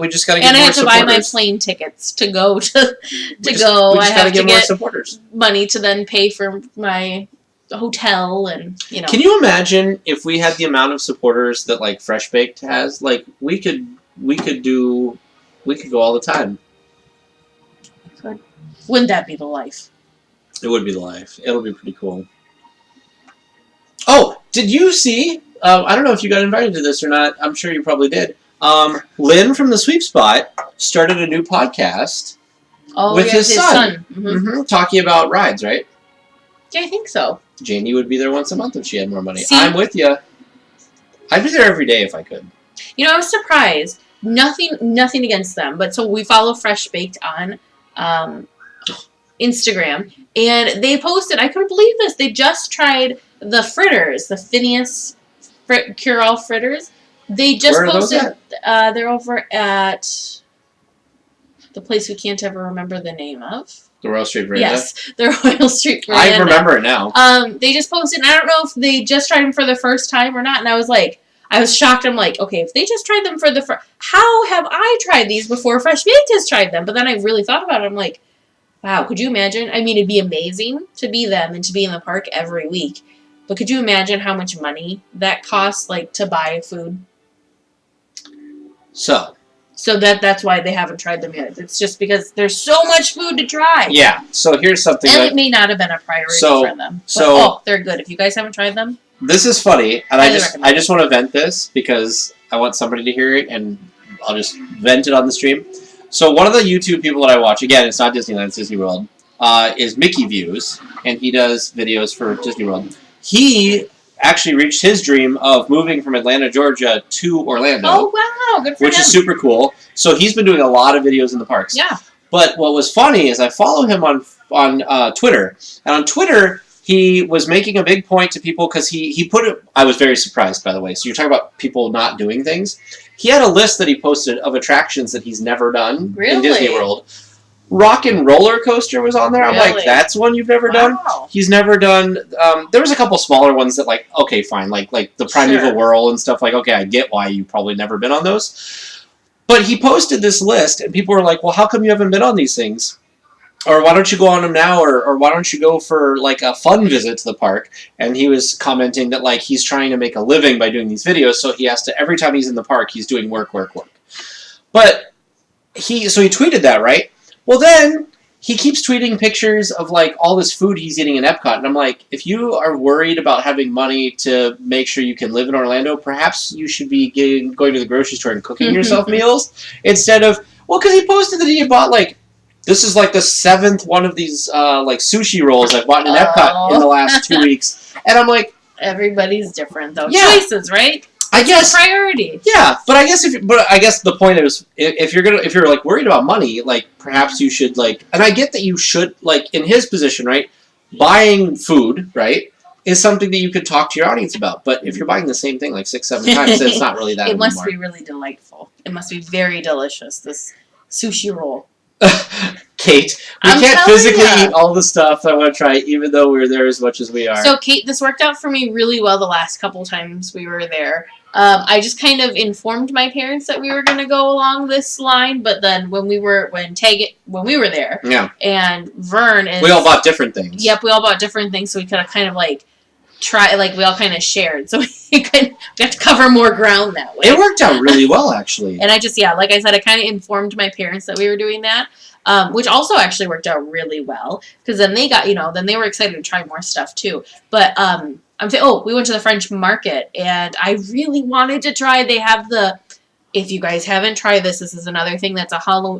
just gotta get more supporters. And I have to buy my plane tickets to go go. I have to get more supporters. Money to then pay for my hotel and Can you imagine if we had the amount of supporters that Fresh Baked has? We could go all the time. Wouldn't that be the life? It would be the life. It'll be pretty cool. Oh, did you see? I don't know if you got invited to this or not. I'm sure you probably did. Lynn from the Sweep Spot started a new podcast with his son. Talking about rides, right? Yeah, I think so. Janie would be there once a month if she had more money. I'm with you. I'd be there every day if I could. I was surprised. Nothing against them, but so we follow Fresh Baked on Instagram, and they posted. I couldn't believe this. They just tried the fritters, the Phineas Cure-All fritters. They just posted. They're over at the place we can't ever remember the name of. The Royal Street Veranda? Yes, the Royal Street Veranda. I remember it now. They just posted, and I don't know if they just tried them for the first time or not, and I was shocked. I'm like, okay, if they just tried them for the first... How have I tried these before Fresh Baked has tried them? But then I really thought about it. I'm like, wow, could you imagine? I mean, it'd be amazing to be them and to be in the park every week. But could you imagine how much money that costs, to buy food? So that's why they haven't tried them yet. It's just because there's so much food to try. Yeah. So here's something. And it may not have been a priority for them. But, they're good. If you guys haven't tried them. This is funny, and I just want to vent this because I want somebody to hear it, and I'll just vent it on the stream. So one of the YouTube people that I watch, again, it's not Disneyland, it's Disney World, is Mickey Views, and he does videos for Disney World. He actually reached his dream of moving from Atlanta, Georgia to Orlando. Oh, wow. Good for him. Which is super cool. So he's been doing a lot of videos in the parks. Yeah. But what was funny is I follow him on Twitter. And on Twitter, he was making a big point to people because he put it... I was very surprised, by the way. So you're talking about people not doing things. He had a list that he posted of attractions that he's never done in Disney World. Rock and Roller Coaster was on there. I'm like, that's one you've never done? He's never done... there was a couple smaller ones that, like, okay, fine. Like the Primeval Whirl and stuff. Like, okay, I get why you've probably never been on those. But he posted this list, and people were like, well, how come you haven't been on these things? Or why don't you go on them now? Or why don't you go for, like, a fun visit to the park? And he was commenting that, like, he's trying to make a living by doing these videos, so he has to... Every time he's in the park, he's doing work. But he tweeted that, right? Well, then he keeps tweeting pictures of, like, all this food he's eating in Epcot. And I'm like, if you are worried about having money to make sure you can live in Orlando, perhaps you should be going to the grocery store and cooking yourself meals instead of... Well, because he posted that he had bought, like... This is, like, the 7th one of these, like, sushi rolls I've bought in Epcot in the last 2 weeks. And I'm like... Everybody's different, though. Yeah. Choices, right? I guess priority. Yeah, but I guess the point is if you're like worried about money, like perhaps you should like, and I get that you should like in his position, right? Buying food, right, is something that you could talk to your audience about. But if you're buying the same thing like 6-7 times, it's not really that. It must be really delightful. It must be very delicious. This sushi roll. Kate, we can't physically eat all the stuff I want to try, even though we're there as much as we are. So, Kate, this worked out for me really well the last couple times we were there. I just kind of informed my parents that we were going to go along this line, but then when we were there, yeah, and Vern is... We all bought different things. Yep, we all bought different things, so we could kind of, like, we all kind of shared, so we have to cover more ground that way. It worked out really well, actually. And I just, like I said, I kind of informed my parents that we were doing that, which also actually worked out really well, because then they got, then they were excited to try more stuff, too. But, we went to the French market, and I really wanted to try, they have if you guys haven't tried this is another thing that's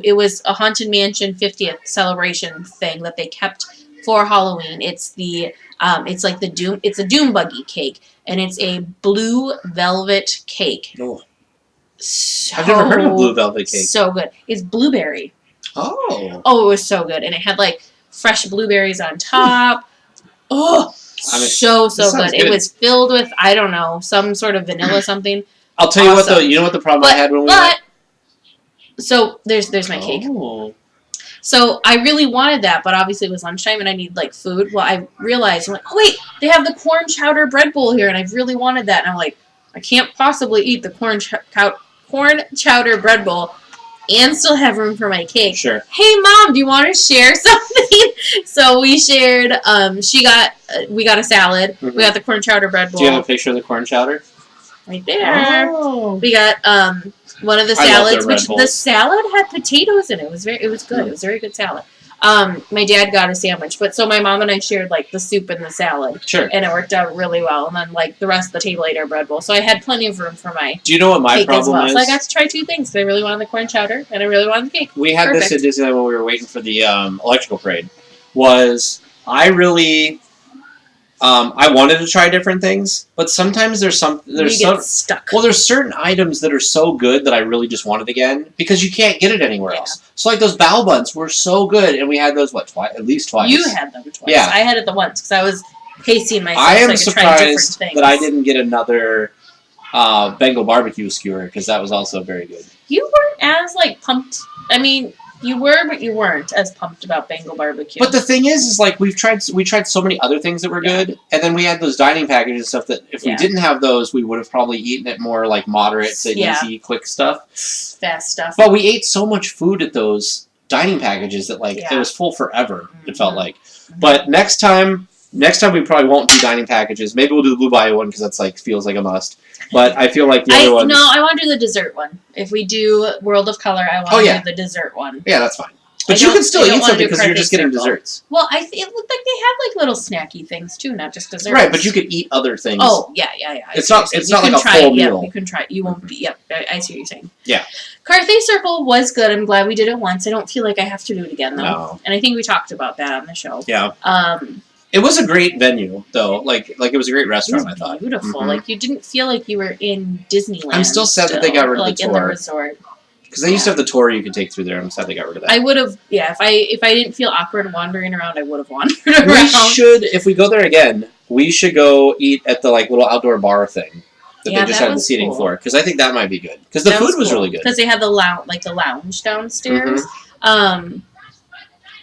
it was a Haunted Mansion 50th celebration thing that they kept for Halloween. It's it's like it's a Doom Buggy cake, and it's a blue velvet cake. Oh. I've never heard of blue velvet cake. So good. It's blueberry. Oh. Oh, it was so good, and it had like fresh blueberries on top. Oh. So good. It was filled with, I don't know, some sort of vanilla something. I'll tell you what, though. You know what the problem I had when we went? So, there's my cake. So, I really wanted that, but obviously it was lunchtime and I need, like, food. Well, I realized, I'm like, oh, wait, they have the corn chowder bread bowl here, and I really wanted that. And I'm like, I can't possibly eat the corn chowder bread bowl and still have room for my cake. Sure. Hey, Mom, do you want to share something? So we shared, we got a salad. Mm-hmm. We got the corn chowder bread bowl. Do you have a picture of the corn chowder? Right there. Oh. We got one of the salads, which the salad had potatoes in it. It was good. Mm. It was a very good salad. My dad got a sandwich, but so my mom and I shared like the soup and the salad. Sure. And it worked out really well. And then like the rest of the table ate our bread bowl. So I had plenty of room for my Do you know what my problem is? So I got to try two things. I really wanted the corn chowder and I really wanted the cake. We had this at Disneyland when we were waiting for the electrical parade. I wanted to try different things, but sometimes there's stuck. Well, there's certain items that are so good that I really just want it again because you can't get it anywhere else. So like those bao buns were so good, and we had those at least twice. You had them twice. Yeah, I had it the once because I was pacing myself. I am so I could try different surprised things. that I didn't get another Bengal barbecue skewer because that was also very good. You weren't as like pumped. I mean. You were, but you weren't as pumped about Bengal barbecue. But the thing is like we tried so many other things that were good, and then we had those dining packages and stuff that if we didn't have those, we would have probably eaten it more like moderate, easy, quick stuff. Fast stuff. But we ate so much food at those dining packages that like it was full forever, it felt like. Mm-hmm. But next time we probably won't do dining packages. Maybe we'll do the Blue Bayou one because that's like feels like a must. But I feel like the other ones... No, I want to do the dessert one. If we do World of Color, I want to do the dessert one. Yeah, that's fine. But you can still eat something because you're just getting desserts. Well, it looked like they had like little snacky things too, not just desserts. Right, but you could eat other things. Oh, yeah. It's not like a full meal. You can try it. You won't be... Yep, I see what you're saying. Yeah. Carthay Circle was good. I'm glad we did it once. I don't feel like I have to do it again, though. No. And I think we talked about that on the show. Yeah. It was a great venue, though. Like it was a great restaurant. I thought beautiful. Mhm. Like you didn't feel like you were in Disneyland. I'm still sad that they got rid of like the in the tour. resort. Because they used to have the tour you could take through there. I'm sad they got rid of that. I would have, yeah. If I didn't feel awkward wandering around, I would have wandered around. We should, if we go there again, we should go eat at the like little outdoor bar thing that Yeah, they just that had the was seating cool. for. Because I think that might be good. Because the food was really good. Because they had the lounge downstairs.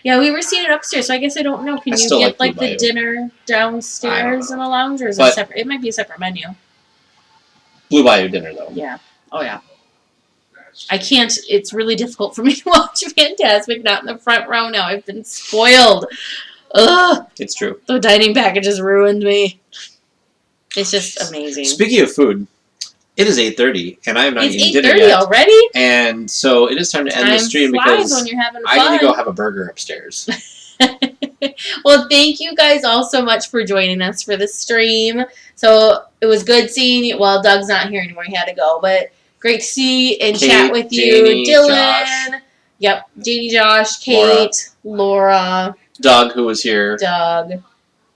Yeah, we were seated upstairs, so I guess I don't know. Can I you still get like like Blue the Bayou. dinner downstairs in the lounge, or is But- it separate? It might be a separate menu. Blue Bayou dinner, though. Yeah. Oh yeah. I can't. It's really difficult for me to watch Fantasmic not in the front row now. I've been spoiled. Ugh. It's true. The dining packages ruined me. It's just amazing. Speaking of food, it is 8:30, and I have not It's eaten dinner 8:30 yet. already. And so it is time to end the stream flies because when you're having I fun. need to go have a burger upstairs. Well, thank you guys all so much for joining us for the stream. So it was good seeing you. Well, Doug's not here anymore. He had to go, but great to see and Kate, chat with Janie, you. Dylan. Josh. Yep. Janie, Josh, Kate, Laura, Doug, who was here. Doug,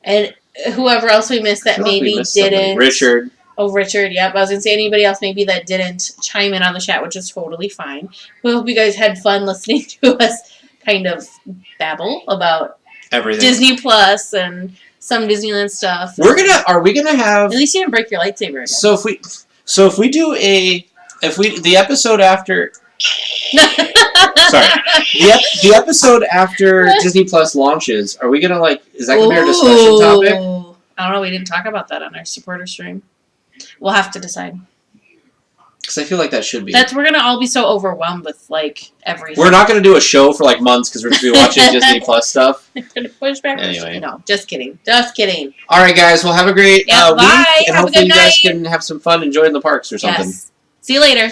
and whoever else we missed I that feel like we maybe missed somebody. didn't. Richard. Oh, Richard, yep. I was going to say anybody else maybe that didn't chime in on the chat, which is totally fine. We hope you guys had fun listening to us kind of babble about Everything. Disney Plus and some Disneyland stuff. Are we gonna have? At least you didn't break your lightsaber again. So if we do the episode after. Sorry. The episode after Disney Plus launches, are we gonna is that gonna be our discussion topic? I don't know. We didn't talk about that on our supporter stream. We'll have to decide. Because I feel like that should be. We're gonna all be so overwhelmed with everything. We're not gonna do a show for months because we're gonna be watching Disney Plus stuff. Gonna push back. Anyway. No, just kidding. Just kidding. All right, guys. Well, have a great Yeah, week, bye. and Have a hopefully good you guys night. can have some fun enjoying the parks or something. Yes. See you later.